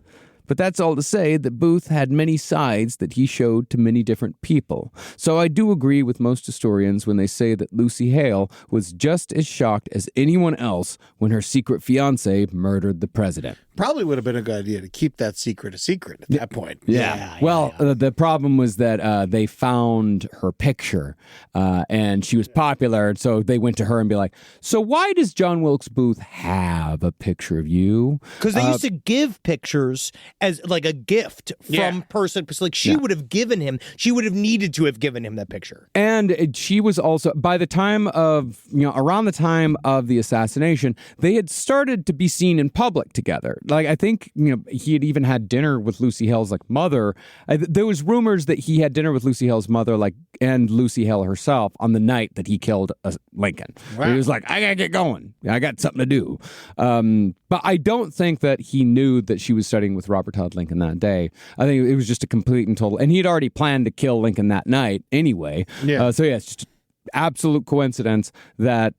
But that's all to say that Booth had many sides that he showed to many different people. So I do agree with most historians when they say that Lucy Hale was just as shocked as anyone else when her secret fiancé murdered the president. Probably would have been a good idea to keep that secret a secret at that point. The problem was that they found her picture and she was popular. So they went to her and be like, so why does John Wilkes Booth have a picture of you? Because they used to give pictures as like a gift from person. Like she would have given him, she would have needed to have given him that picture. And she was also, by the time of, around the time of the assassination, they had started to be seen in public together. Like, I think, he had even had dinner with Lucy Hale's, mother. There was rumors that he had dinner with Lucy Hale's mother, and Lucy Hale herself on the night that he killed Lincoln. Wow. He was like, I gotta get going. I got something to do. But I don't think that he knew that she was studying with Robert Todd Lincoln that day. I think it was just a complete and total, and he had already planned to kill Lincoln that night anyway. Yeah. It's just absolute coincidence that,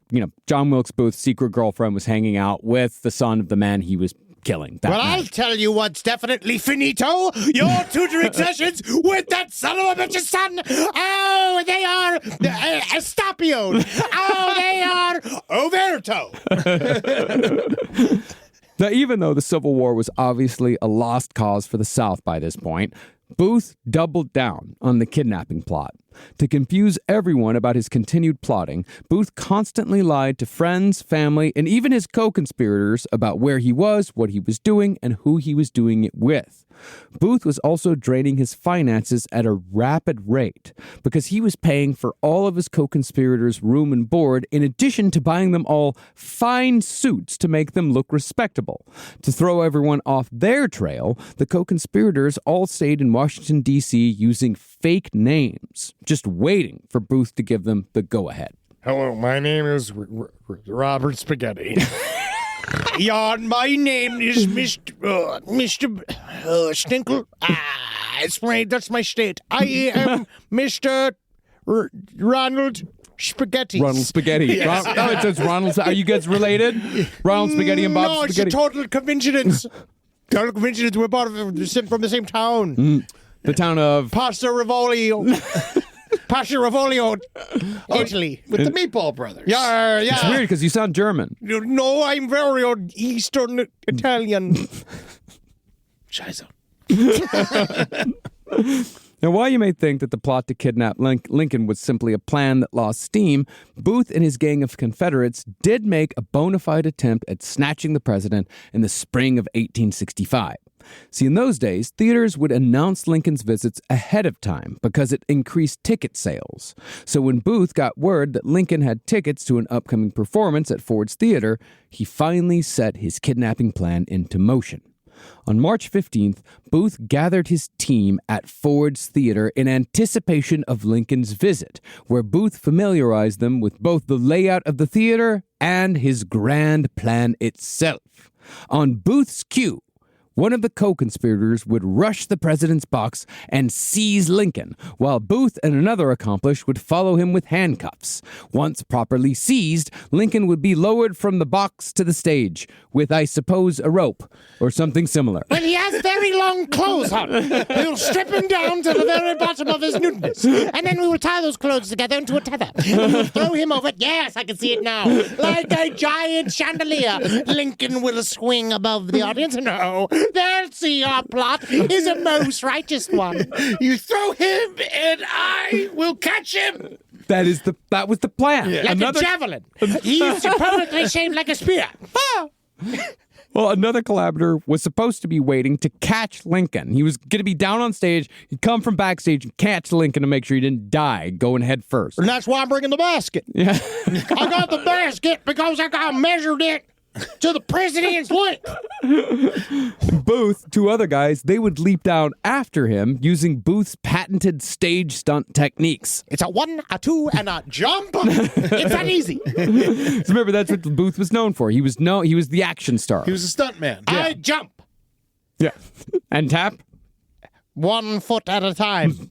John Wilkes Booth's secret girlfriend was hanging out with the son of the man he was killing. Well, I'll tell you what's definitely finito. Your tutoring sessions with that son of a bitch's son. Oh, they are estapioed. Oh, they are overto. Now, even though the Civil War was obviously a lost cause for the South by this point, Booth doubled down on the kidnapping plot. To confuse everyone about his continued plotting, Booth constantly lied to friends, family, and even his co-conspirators about where he was, what he was doing, and who he was doing it with. Booth was also draining his finances at a rapid rate because he was paying for all of his co-conspirators' room and board in addition to buying them all fine suits to make them look respectable. To throw everyone off their trail, the co-conspirators all stayed in Washington, D.C. using fake names, just waiting for Booth to give them the go-ahead. Hello, my name is Robert Spaghetti. My name is Mr. Stinkle. That's my state. I am Mr. Ronald Spaghetti. Ronald Spaghetti. Yes. It says Ronald. Are you guys related? Ronald Spaghetti and Bob Spaghetti? No, it's a total coincidence. Total coincidence. We're both from the same town. The town of Pasta Rivolio. Pasta Rivolio, Italy. With the Meatball Brothers. Yeah. It's weird because you sound German. No, I'm very Eastern Italian. Scheiße. Now, while you may think that the plot to kidnap Lincoln was simply a plan that lost steam, Booth and his gang of Confederates did make a bona fide attempt at snatching the president in the spring of 1865. See, in those days, theaters would announce Lincoln's visits ahead of time because it increased ticket sales. So when Booth got word that Lincoln had tickets to an upcoming performance at Ford's Theater, he finally set his kidnapping plan into motion. On March 15th, Booth gathered his team at Ford's Theater in anticipation of Lincoln's visit, where Booth familiarized them with both the layout of the theater and his grand plan itself. On Booth's cue, one of the co-conspirators would rush the president's box and seize Lincoln, while Booth and another accomplice would follow him with handcuffs. Once properly seized, Lincoln would be lowered from the box to the stage, with, I suppose, a rope or something similar. When he has very long clothes on, we'll strip him down to the very bottom of his nudeness, and then we will tie those clothes together into a tether, and we'll throw him over. Yes, I can see it now. Like a giant chandelier, Lincoln will swing above the audience. No, they'll see our plot is a most righteous one. You throw him, and I will catch him. That was the plan. Yeah. Like a javelin. He's perfectly shaped like a spear. Ah. Well, another collaborator was supposed to be waiting to catch Lincoln. He was going to be down on stage. He'd come from backstage and catch Lincoln to make sure he didn't die going head first. And that's why I'm bringing the basket. Yeah. I got the basket because I measured it to the president's length. Booth, two other guys, they would leap down after him using Booth's patented stage stunt techniques. It's a 1, a 2, and a jump. It's that easy. So remember, that's what Booth was known for. He was the action star. He was a stunt man. Yeah. I jump. Yeah. And tap? 1 foot at a time.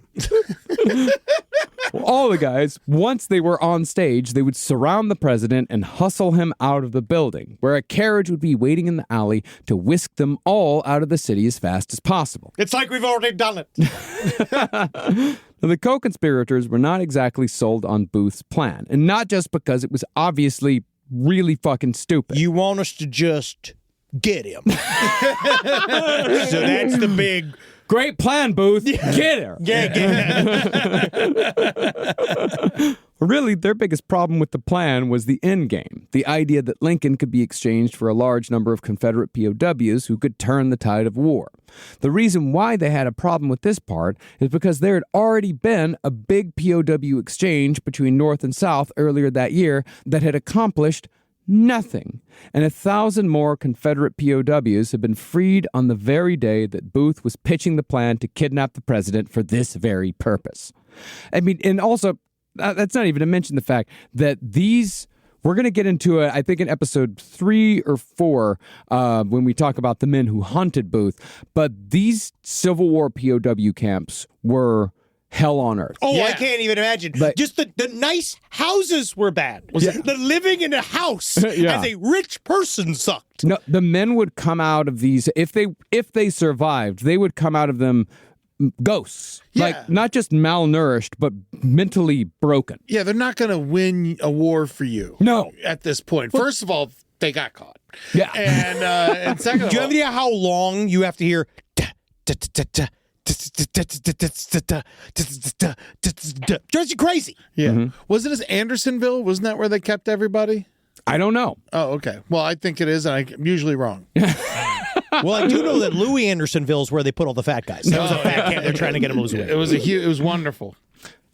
All the guys, once they were on stage, they would surround the president and hustle him out of the building, where a carriage would be waiting in the alley to whisk them all out of the city as fast as possible. It's like we've already done it. Now, the co-conspirators were not exactly sold on Booth's plan, and not just because it was obviously really fucking stupid. You want us to just get him. So that's the big... Great plan, Booth. Get her. Really, their biggest problem with the plan was the end game, the idea that Lincoln could be exchanged for a large number of Confederate POWs who could turn the tide of war. The reason why they had a problem with this part is because there had already been a big POW exchange between North and South earlier that year that had accomplished nothing, and 1,000 more Confederate POWs had been freed on the very day that Booth was pitching the plan to kidnap the president for this very purpose. I mean, and also, that's not even to mention the fact that these... We're going to get into it, I think, in episode 3 or 4 when we talk about the men who hunted Booth, but these Civil War POW camps were... hell on earth. Oh, yeah. I can't even imagine. But, just the nice houses were bad. The living in a house as a rich person sucked. No, the men would come out of these, if they survived, they would come out of them ghosts. Yeah. Like, not just malnourished, but mentally broken. Yeah, they're not going to win a war for you. No. At this point. First of all, they got caught. Yeah. And second of all... Do you have any idea how long you have to hear... Drives you crazy. Yeah. Mm-hmm. Wasn't it Andersonville? Wasn't that where they kept everybody? I don't know. Oh, okay. Well, I think it is, and I'm usually wrong. Well, I do know that Louis Andersonville is where they put all the fat guys. That was a fat camp. They're trying to get him away. It was wonderful.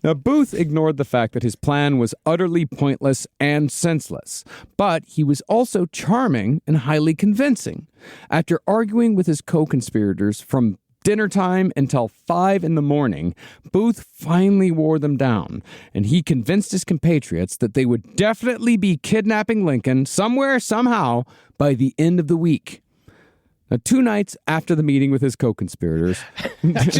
Now, Booth ignored the fact that his plan was utterly pointless and senseless, but he was also charming and highly convincing. After arguing with his co-conspirators from dinner time until 5 a.m, Booth finally wore them down, and he convinced his compatriots that they would definitely be kidnapping Lincoln somewhere, somehow, by the end of the week. Now, 2 nights after the meeting with his co-conspirators... It's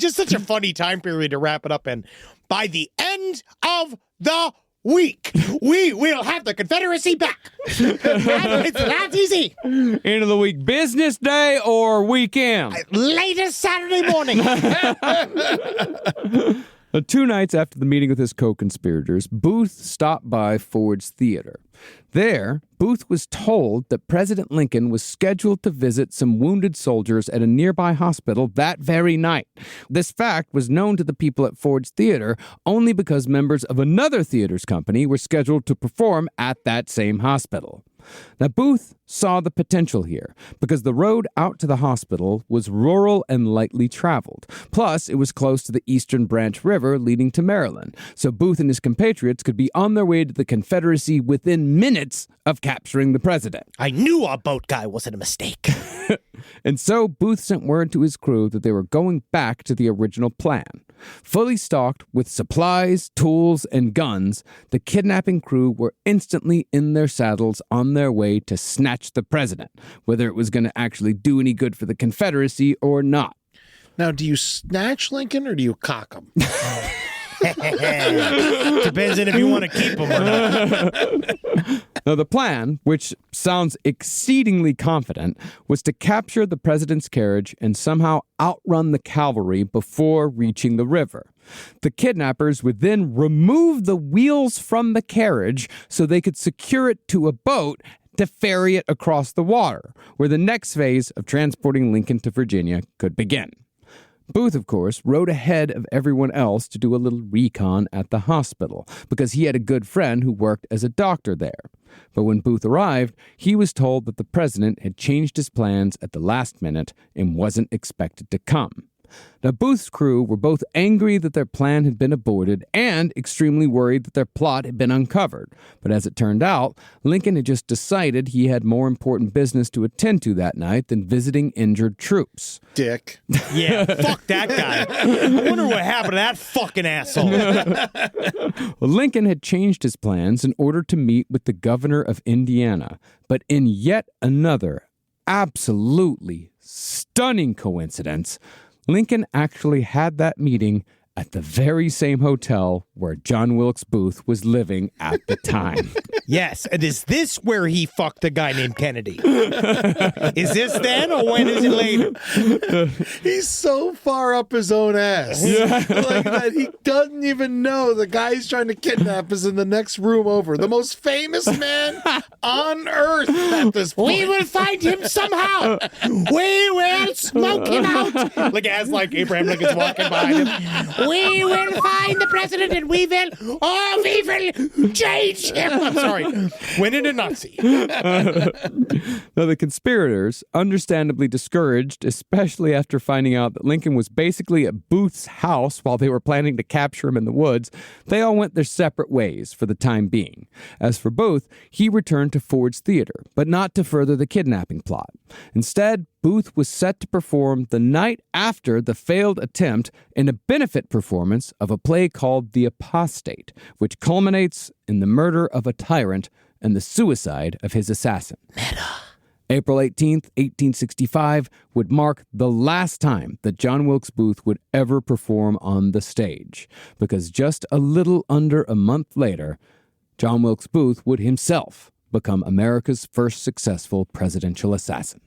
just such a funny time period to wrap it up in. By the end of the week, we will have the Confederacy back. That's easy. End of the week, business day or weekend? Latest Saturday morning. 2 nights after the meeting with his co-conspirators, Booth stopped by Ford's Theater. There, Booth was told that President Lincoln was scheduled to visit some wounded soldiers at a nearby hospital that very night. This fact was known to the people at Ford's Theater only because members of another theater's company were scheduled to perform at that same hospital. Now, Booth saw the potential here because the road out to the hospital was rural and lightly traveled. Plus, it was close to the Eastern Branch River leading to Maryland, so Booth and his compatriots could be on their way to the Confederacy within minutes of capturing the president. I knew our boat guy wasn't a mistake. And so Booth sent word to his crew that they were going back to the original plan. Fully stocked with supplies, tools, and guns, the kidnapping crew were instantly in their saddles on their way to snatch the president, whether it was going to actually do any good for the Confederacy or not. Now, do you snatch Lincoln or do you cock him? Depends on if you want to keep him or not. Now, the plan, which sounds exceedingly confident, was to capture the president's carriage and somehow outrun the cavalry before reaching the river. The kidnappers would then remove the wheels from the carriage so they could secure it to a boat to ferry it across the water, where the next phase of transporting Lincoln to Virginia could begin. Booth, of course, rode ahead of everyone else to do a little recon at the hospital because he had a good friend who worked as a doctor there. But when Booth arrived, he was told that the president had changed his plans at the last minute and wasn't expected to come. Now, Booth's crew were both angry that their plan had been aborted and extremely worried that their plot had been uncovered. But as it turned out, Lincoln had just decided he had more important business to attend to that night than visiting injured troops. Dick. Yeah, fuck that guy. I wonder what happened to that fucking asshole. Well, Lincoln had changed his plans in order to meet with the governor of Indiana. But in yet another absolutely stunning coincidence, Lincoln actually had that meeting at the very same hotel where John Wilkes Booth was living at the time. Yes, and is this where he fucked a guy named Kennedy? Is this then, or when is it later? He's so far up his own ass. Like that he doesn't even know the guy he's trying to kidnap is in the next room over. The most famous man on earth at this point. We will find him somehow. We will smoke him out. Like as like Abraham Lincoln's walking behind him. We will find the president and we will change him. I'm sorry. Went into Nazi. Now, the conspirators, understandably discouraged, especially after finding out that Lincoln was basically at Booth's house while they were planning to capture him in the woods, they all went their separate ways for the time being. As for Booth, he returned to Ford's Theater, but not to further the kidnapping plot. Instead, Booth was set to perform the night after the failed attempt in a benefit performance of a play called The Apostate, which culminates in the murder of a tyrant and the suicide of his assassin. April 18th, 1865 would mark the last time that John Wilkes Booth would ever perform on the stage, because just a little under a month later, John Wilkes Booth would himself become America's first successful presidential assassin.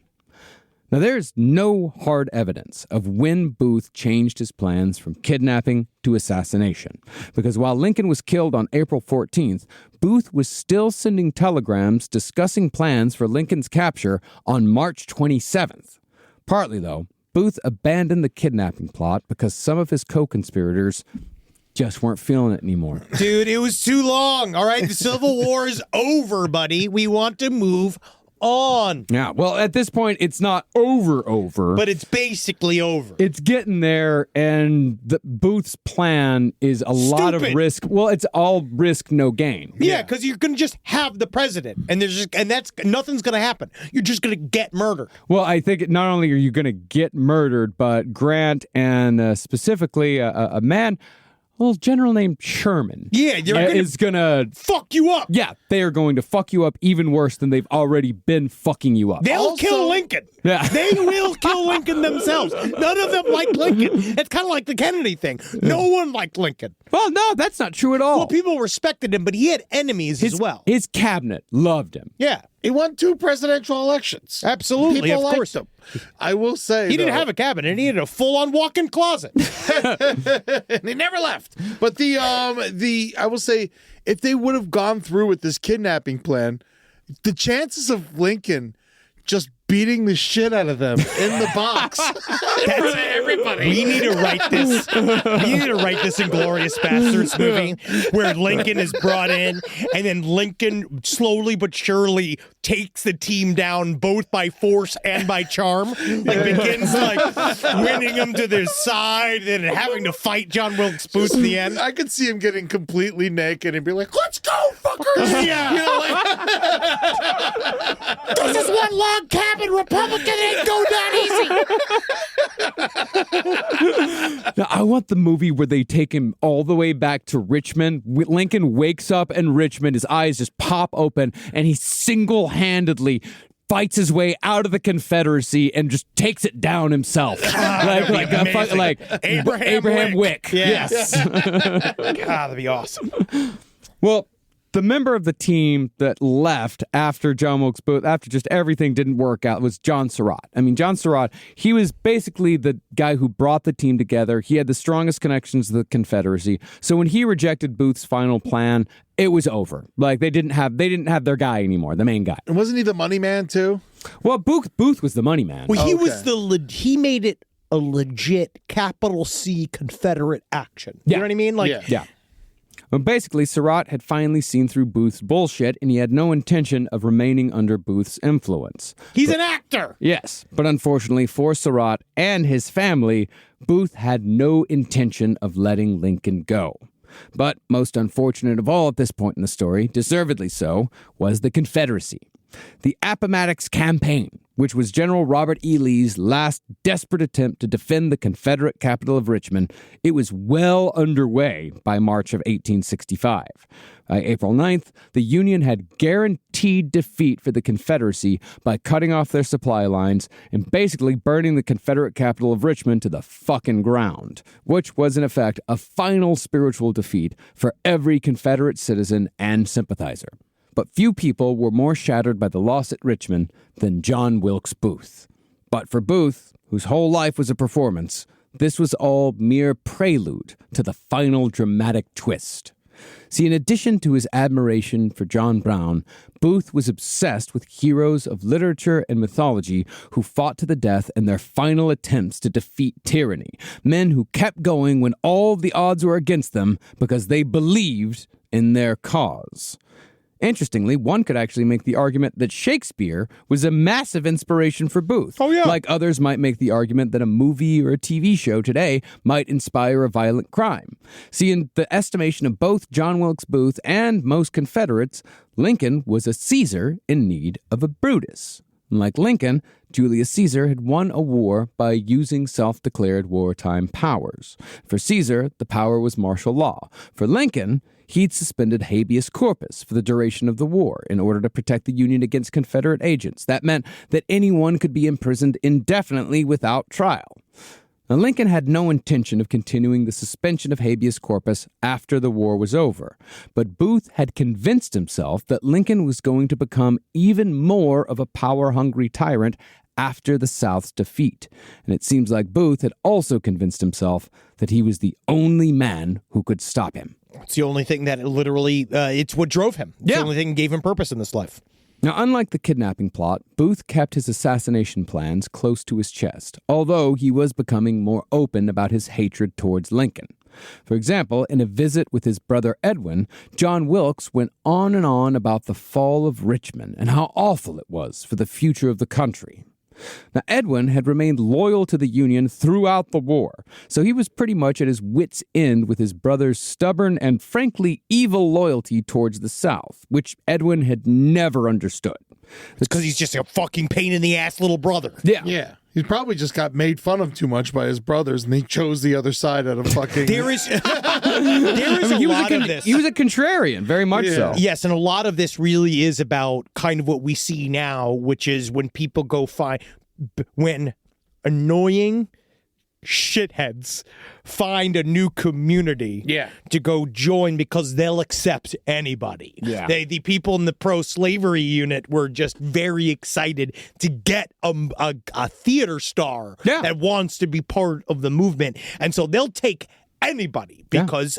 Now, there's no hard evidence of when Booth changed his plans from kidnapping to assassination, because while Lincoln was killed on April 14th, Booth was still sending telegrams discussing plans for Lincoln's capture on March 27th. Partly, though, Booth abandoned the kidnapping plot because some of his co-conspirators just weren't feeling it anymore. Dude, it was too long. All right, the Civil War is over, buddy. We want to move on. Yeah, well, at this point, it's not over. But it's basically over. It's getting there, and Booth's plan is a lot of risk. Well, it's all risk, no gain. Yeah, because you're going to just have the president, and nothing's going to happen. You're just going to get murdered. Well, I think not only are you going to get murdered, but Grant and specifically a man, a little general named Sherman. Yeah, is gonna fuck you up. Yeah, they are going to fuck you up even worse than they've already been fucking you up. They'll kill Lincoln. Yeah. They will kill Lincoln themselves. None of them like Lincoln. It's kind of like the Kennedy thing. No one liked Lincoln. Well, no, that's not true at all. Well, people respected him, but he had enemies as well. His cabinet loved him. Yeah. He won 2 presidential elections. Absolutely, People of course. liked him. I will say he didn't have a cabinet. He had a full-on walk-in closet. And he never left. But I will say, if they would have gone through with this kidnapping plan, the chances of Lincoln just beating the shit out of them in the box for everybody. We need to write this. We need to write this Inglourious Bastards movie where Lincoln is brought in, and then Lincoln slowly but surely takes the team down both by force and by charm. Like begins like winning them to their side and having to fight John Wilkes Booth in the end. I could see him getting completely naked and be like, "Let's go, fuckers!" Yeah. You know, like, this is one log cabin. Republican ain't go down easy. Now, I want the movie where they take him all the way back to Richmond. Lincoln wakes up in Richmond, his eyes just pop open, and he single-handedly fights his way out of the Confederacy and just takes it down himself. like Abraham Wick. Yes. God, that'd be awesome. Well, the member of the team that left after John Wilkes Booth, after just everything didn't work out, was John Surratt. I mean, John Surratt, he was basically the guy who brought the team together. He had the strongest connections to the Confederacy. So when he rejected Booth's final plan, it was over. Like they didn't have their guy anymore, the main guy. And wasn't he the money man too? Well, Booth was the money man. Well, he was he made it a legit capital C Confederate action. You know what I mean? Like, yeah. But basically, Surratt had finally seen through Booth's bullshit, and he had no intention of remaining under Booth's influence. He's an actor! Yes, but unfortunately for Surratt and his family, Booth had no intention of letting Lincoln go. But most unfortunate of all at this point in the story, deservedly so, was the Confederacy. The Appomattox Campaign, which was General Robert E. Lee's last desperate attempt to defend the Confederate capital of Richmond, it was well underway by March of 1865. By April 9th, the Union had guaranteed defeat for the Confederacy by cutting off their supply lines and basically burning the Confederate capital of Richmond to the fucking ground, which was in effect a final spiritual defeat for every Confederate citizen and sympathizer. But few people were more shattered by the loss at Richmond than John Wilkes Boothe. But for Booth, whose whole life was a performance, this was all mere prelude to the final dramatic twist. See, in addition to his admiration for John Brown, Booth was obsessed with heroes of literature and mythology who fought to the death in their final attempts to defeat tyranny, men who kept going when all the odds were against them because they believed in their cause. Interestingly, one could actually make the argument that Shakespeare was a massive inspiration for Booth. Oh, yeah. Like others might make the argument that a movie or a TV show today might inspire a violent crime. See, in the estimation of both John Wilkes Booth and most Confederates, Lincoln was a Caesar in need of a Brutus. Like Lincoln, Julius Caesar had won a war by using self-declared wartime powers. For Caesar, the power was martial law. For Lincoln, he'd suspended habeas corpus for the duration of the war in order to protect the Union against Confederate agents. That meant that anyone could be imprisoned indefinitely without trial. Now, Lincoln had no intention of continuing the suspension of habeas corpus after the war was over, but Booth had convinced himself that Lincoln was going to become even more of a power-hungry tyrant after the South's defeat. And it seems like Booth had also convinced himself that he was the only man who could stop him. It's the only thing that literally, it's what drove him. It's the only thing that gave him purpose in this life. Now, unlike the kidnapping plot, Booth kept his assassination plans close to his chest, although he was becoming more open about his hatred towards Lincoln. For example, in a visit with his brother Edwin, John Wilkes went on and on about the fall of Richmond and how awful it was for the future of the country. Now, Edwin had remained loyal to the Union throughout the war, so he was pretty much at his wit's end with his brother's stubborn and frankly evil loyalty towards the South, which Edwin had never understood. It's because he's just a fucking pain-in-the-ass little brother. Yeah. He probably just got made fun of too much by his brothers, and he chose the other side out of fucking... There is a lot of this. He was a contrarian, very much so. Yes, and a lot of this really is about kind of what we see now, which is when people go when annoying shitheads find a new community to go join because they'll accept anybody. Yeah. The people in the pro-slavery unit were just very excited to get a theater star that wants to be part of the movement. And so they'll take anybody because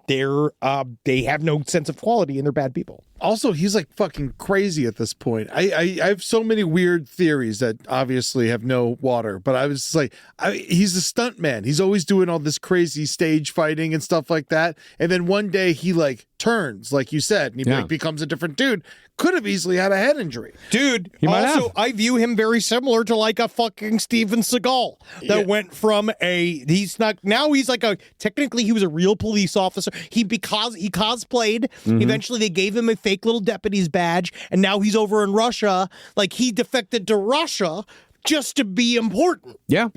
they have no sense of quality and they're bad people. Also, he's like fucking crazy at this point. I have so many weird theories that obviously have no water, but I was just like, he's a stunt man. He's always doing all this crazy stage fighting and stuff like that. And then one day he like turns, like you said, and he like becomes a different dude. Could have easily had a head injury. Dude, also, I view him very similar to like a fucking Steven Seagal that went from he's like technically he was a real police officer. He cosplayed. Eventually they gave him a fake little deputy's badge, and now he's over in Russia. Like, he defected to Russia just to be important. Yeah.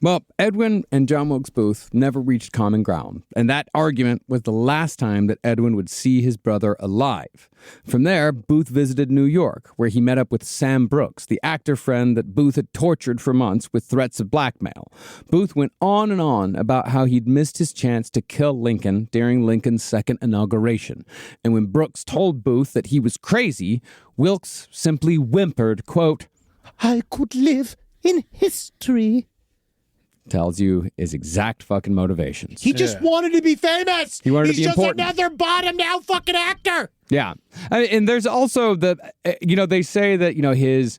Well, Edwin and John Wilkes Booth never reached common ground, and that argument was the last time that Edwin would see his brother alive. From there, Booth visited New York, where he met up with Sam Brooks, the actor friend that Booth had tortured for months with threats of blackmail. Booth went on and on about how he'd missed his chance to kill Lincoln during Lincoln's second inauguration. And when Brooks told Booth that he was crazy, Wilkes simply whimpered, quote, "I could live in history." Tells you his exact fucking motivations. He just wanted to be famous. He wanted to be important. He's just another bottom-down fucking actor. Yeah. And there's also they say that, his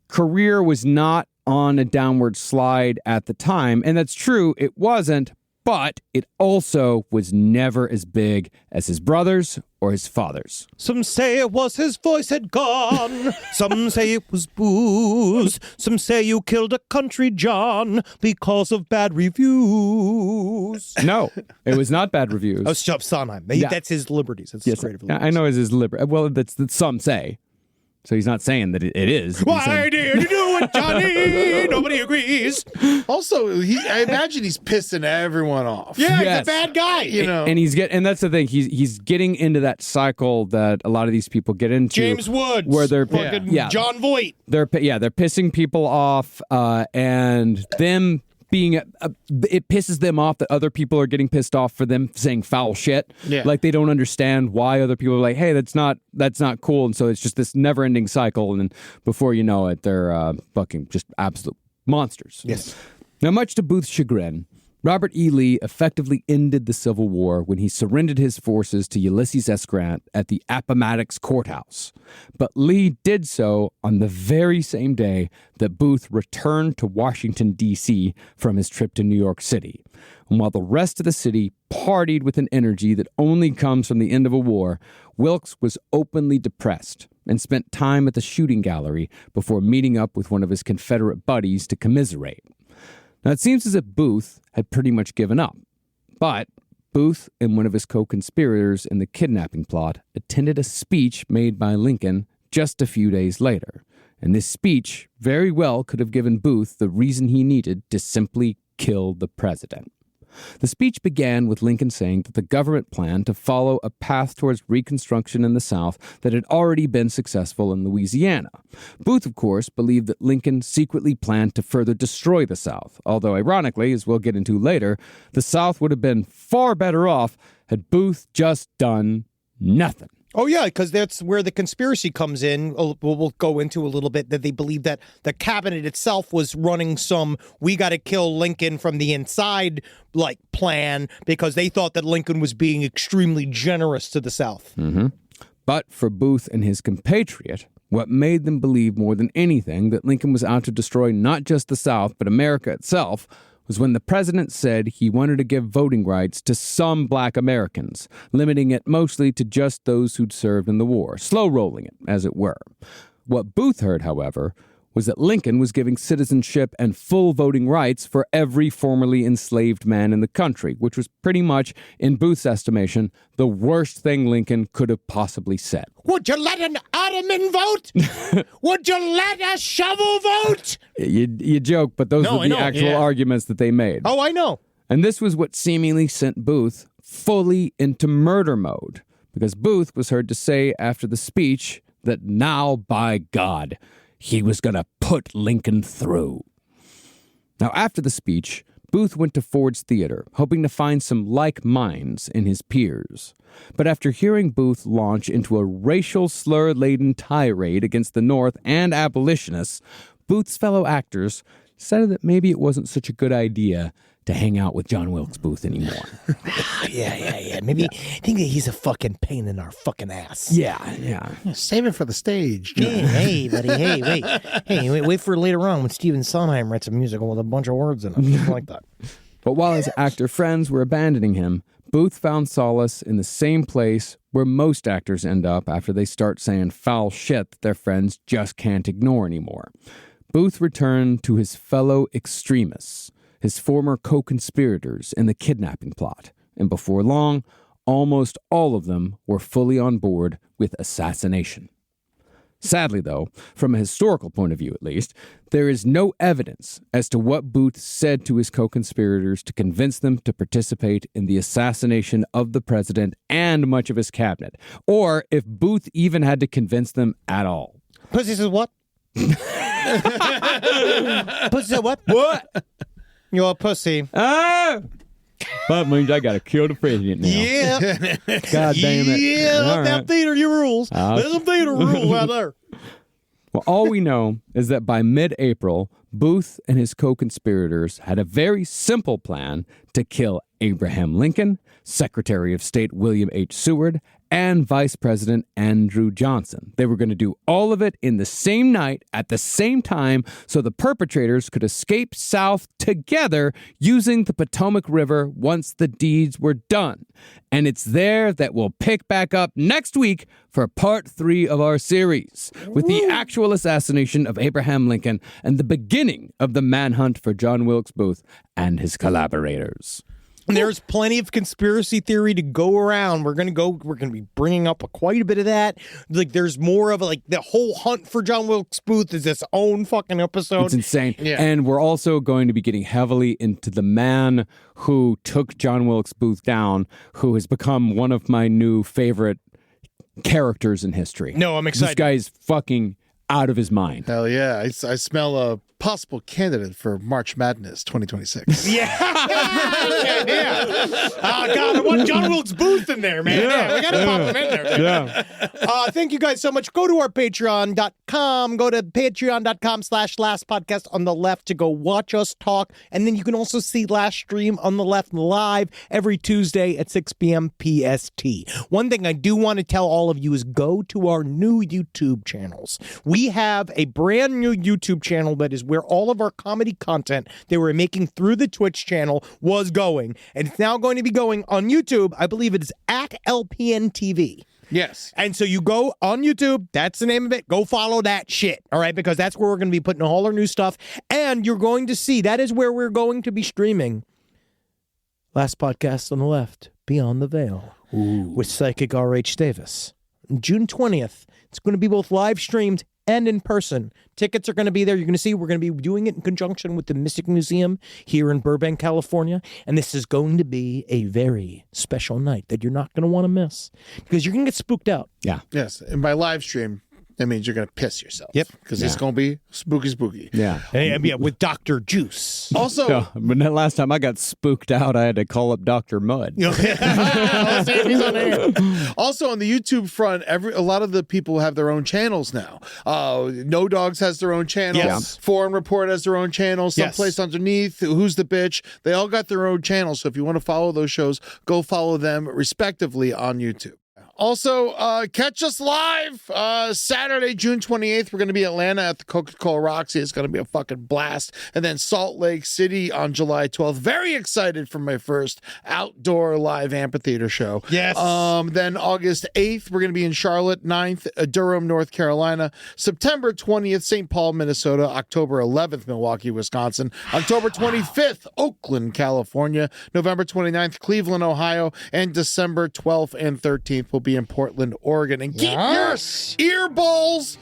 career was not on a downward slide at the time. And that's true. It wasn't. But it also was never as big as his brothers or his father's. Some say it was his voice had gone. Some say it was booze. Some say you killed a country John because of bad reviews. No, it was not bad reviews. Oh, Sondheim. That's his liberties. That's his creative liberties. I know it's his liberty. Well, that's some say. So he's not saying that it is. Why did you do it, Johnny? Nobody agrees. Also, I imagine he's pissing everyone off. Yeah, he's a bad guy. You know, and that's the thing. He's getting into that cycle that a lot of these people get into. James Woods, where they're John Voight. They're pissing people off, and them being it pisses them off that other people are getting pissed off for them saying foul shit. Yeah. Like they don't understand why other people are like, hey, that's not cool. And so it's just this never ending cycle. And then before you know it, they're fucking just absolute monsters. Yes. Now, much to Booth's chagrin, Robert E. Lee effectively ended the Civil War when he surrendered his forces to Ulysses S. Grant at the Appomattox Courthouse. But Lee did so on the very same day that Booth returned to Washington, D.C. from his trip to New York City. And while the rest of the city partied with an energy that only comes from the end of a war, Wilkes was openly depressed and spent time at the shooting gallery before meeting up with one of his Confederate buddies to commiserate. Now, it seems as if Booth had pretty much given up. But Booth and one of his co-conspirators in the kidnapping plot attended a speech made by Lincoln just a few days later. And this speech very well could have given Booth the reason he needed to simply kill the president. The speech began with Lincoln saying that the government planned to follow a path towards Reconstruction in the South that had already been successful in Louisiana. Booth, of course, believed that Lincoln secretly planned to further destroy the South, although ironically, as we'll get into later, the South would have been far better off had Booth just done nothing. Oh, yeah, because that's where the conspiracy comes in. We'll go into a little bit that they believe that the cabinet itself was running some we got to kill Lincoln from the inside plan because they thought that Lincoln was being extremely generous to the South. Mm-hmm. But for Booth and his compatriot, what made them believe more than anything that Lincoln was out to destroy not just the South, but America itself, was when the president said he wanted to give voting rights to some black Americans, limiting it mostly to just those who'd served in the war, slow-rolling it, as it were. What Booth heard, however, was that Lincoln was giving citizenship and full voting rights for every formerly enslaved man in the country, which was pretty much, in Booth's estimation, the worst thing Lincoln could have possibly said. Would you let an Ottoman vote? Would you let a shovel vote? You joke, but those were the actual arguments that they made. Oh, I know. And this was what seemingly sent Booth fully into murder mode, because Booth was heard to say after the speech that now, by God, he was going to put Lincoln through. Now, after the speech, Booth went to Ford's Theater, hoping to find some like minds in his peers. But after hearing Booth launch into a racial slur-laden tirade against the North and abolitionists, Booth's fellow actors decided that maybe it wasn't such a good idea to hang out with John Wilkes Booth anymore. Yeah. Maybe I think that he's a fucking pain in our fucking ass. Yeah. Save it for the stage. John. Hey, buddy. Wait for later on when Stephen Sondheim writes a musical with a bunch of words in it. Something like that. But while his actor friends were abandoning him, Booth found solace in the same place where most actors end up after they start saying foul shit that their friends just can't ignore anymore. Booth returned to his fellow extremists, his former co-conspirators in the kidnapping plot, and before long, almost all of them were fully on board with Assassination. Sadly, though, from a historical point of view at least, there is no evidence as to what Booth said to his co-conspirators to convince them to participate in the assassination of the president and much of his cabinet, or if Booth even had to convince them at all. Pussy says what? Pussy said what? What? You're a pussy. Ah! That means I gotta kill the president now. Yeah. God damn it. Yeah, let them theater your rules. Let them theater rules out there. Well, all we know is that by mid-April, Booth and his co-conspirators had a very simple plan to kill Abraham Lincoln, Secretary of State William H. Seward, and Vice President Andrew Johnson. They were going to do all of it in the same night at the same time so the perpetrators could escape south together using the Potomac River once the deeds were done. And it's there that we'll pick back up next week for part 3 of our series, with the actual assassination of Abraham Lincoln and the beginning of the manhunt for John Wilkes Booth and his collaborators. There's plenty of conspiracy theory to go around. We're going to be bringing up quite a bit of that. Like, there's more of the whole hunt for John Wilkes Booth is its own fucking episode. It's insane. Yeah. And we're also going to be getting heavily into the man who took John Wilkes Booth down, who has become one of my new favorite characters in history. No, I'm excited. This guy is fucking out of his mind. Hell yeah. I smell a possible candidate for March Madness 2026. Yeah. Oh, God, I want John Wilkes Booth in there, man. Yeah, we got to pop him in there. Man. Yeah. Thank you guys so much. Go to our patreon.com. Go to patreon.com/lastpodcast on the left to go watch us talk. And then you can also see Last Stream on the left live every Tuesday at 6 p.m. PST. One thing I do want to tell all of you is go to our new YouTube channels. We have a brand new YouTube channel that is where all of our comedy content they were making through the Twitch channel was going. And it's now going to be going on YouTube. I believe it is at LPN TV. Yes. And so you go on YouTube. That's the name of it. Go follow that shit. All right. Because that's where we're going to be putting all our new stuff. And you're going to see that is where we're going to be streaming Last Podcast on the Left, Beyond the Veil, with Psychic R.H. Davis. June 20th. It's going to be both live streamed and in person. Tickets are going to be there. You're going to see we're going to be doing it in conjunction with the Mystic Museum here in Burbank, California. And this is going to be a very special night that you're not going to want to miss because you're going to get spooked out. Yeah. Yes. And by live stream, that means you're going to piss yourself. Yep. Because it's going to be spooky. Yeah. And yeah, with Dr. Juice. Also, No, but that last time I got spooked out, I had to call up Dr. Mud. Also on the YouTube front, a lot of the people have their own channels now. No Dogs has their own channel. Yes. Foreign Report has their own channel. Yes. Someplace underneath, Who's the Bitch? They all got their own channels. So if you want to follow those shows, go follow them respectively on YouTube. Also, catch us live Saturday, June 28th. We're going to be in Atlanta at the Coca-Cola Roxy. It's going to be a fucking blast. And then Salt Lake City on July 12th. Very excited for my first outdoor live amphitheater show. Yes. Then August 8th, we're going to be in Charlotte, 9th, Durham, North Carolina. September 20th, St. Paul, Minnesota. October 11th, Milwaukee, Wisconsin. October 25th, Oakland, California. November 29th, Cleveland, Ohio. And December 12th and 13th will be in Portland, Oregon. And keep your earballs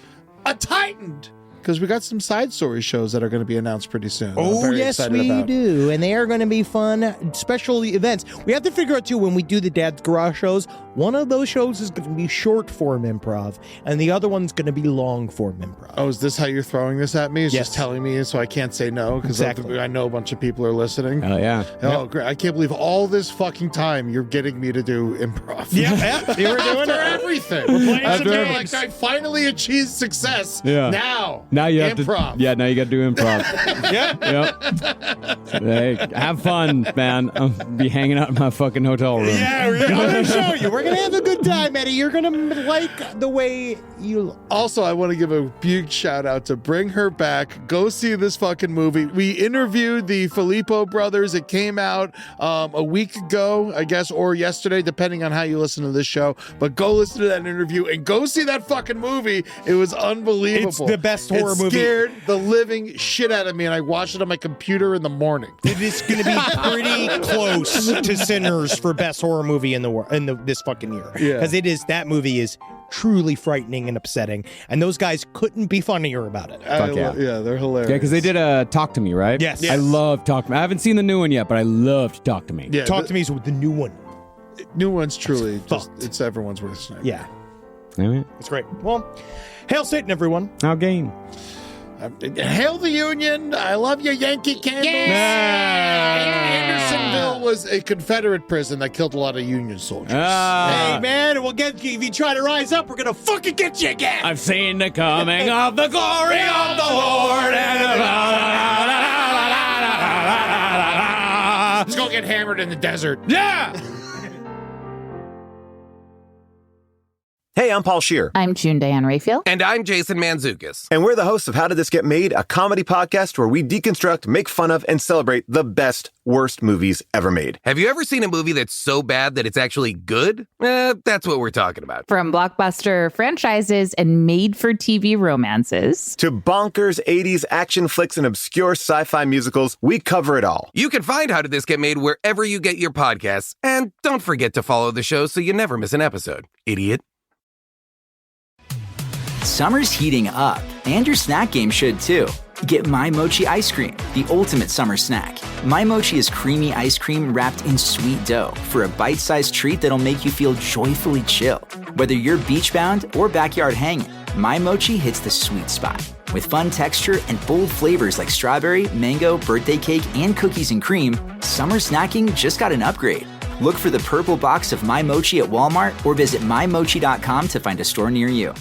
tightened because we got some side story shows that are going to be announced pretty soon. Oh, yes, we do. And they are going to be fun, special events. We have to figure out, too, when we do the Dad's Garage shows, one of those shows is going to be short-form improv, and the other one's going to be long-form improv. Oh, is this how you're throwing this at me? It's Yes. just telling me so I can't say no because Exactly. I know a bunch of people are listening. Oh, yeah. Oh, great. I can't believe all this fucking time you're getting me to do improv. Yeah, you were doing After it. everything. We're playing After some everything. games. Like, I finally achieved success. Yeah. Now you have improv. to. Yeah, now you got to do improv. Yeah. Yep. Hey, have fun, man. I'll be hanging out in my fucking hotel room. Yeah, I'm going to show you. We're going to have a good time, Eddie. You're going to like the way you look. Also, I want to give a big shout out to Bring Her Back. Go see this fucking movie. We interviewed the Filippo brothers. It came out a week ago, I guess, or yesterday, depending on how you listen to this show. But go listen to that interview and go see that fucking movie. It was unbelievable. It's the best horror movie. It scared the living shit out of me, and I watched it on my computer in the morning. It is going to be pretty close to Sinners for best horror movie in the world this fucking year. Yeah. Because that movie is truly frightening and upsetting, and those guys couldn't be funnier about it. Yeah, they're hilarious. Yeah, because they did Talk to Me, right? Yes. I love Talk to Me. I haven't seen the new one yet, but I loved Talk to Me. Yeah, Talk to Me is the new one. New one's truly just, fucked. it's everyone's worth sniping. Yeah, All right. it's great. Well, hail Satan, everyone. Now game. Hail the Union! I love you, Yankee Candles! Andersonville was a Confederate prison that killed a lot of Union soldiers. Hey, man, we'll get you. If you try to rise up, we're going to fucking get you again. I've seen the coming of the glory of the Lord. Let's go get hammered in the desert. Yeah! Hey, I'm Paul Scheer. I'm June Diane Raphael. And I'm Jason Mantzoukas. And we're the hosts of How Did This Get Made, a comedy podcast where we deconstruct, make fun of, and celebrate the best, worst movies ever made. Have you ever seen a movie that's so bad that it's actually good? That's what we're talking about. From blockbuster franchises and made-for-TV romances to bonkers 80s action flicks and obscure sci-fi musicals, we cover it all. You can find How Did This Get Made wherever you get your podcasts. And don't forget to follow the show so you never miss an episode. Idiot. Summer's heating up, and your snack game should too. Get My Mochi ice cream, the ultimate summer snack. My Mochi is creamy ice cream wrapped in sweet dough for a bite-sized treat that'll make you feel joyfully chill. Whether you're beach-bound or backyard hanging, My Mochi hits the sweet spot. With fun texture and bold flavors like strawberry, mango, birthday cake, and cookies and cream, summer snacking just got an upgrade. Look for the purple box of My Mochi at Walmart or visit mymochi.com to find a store near you.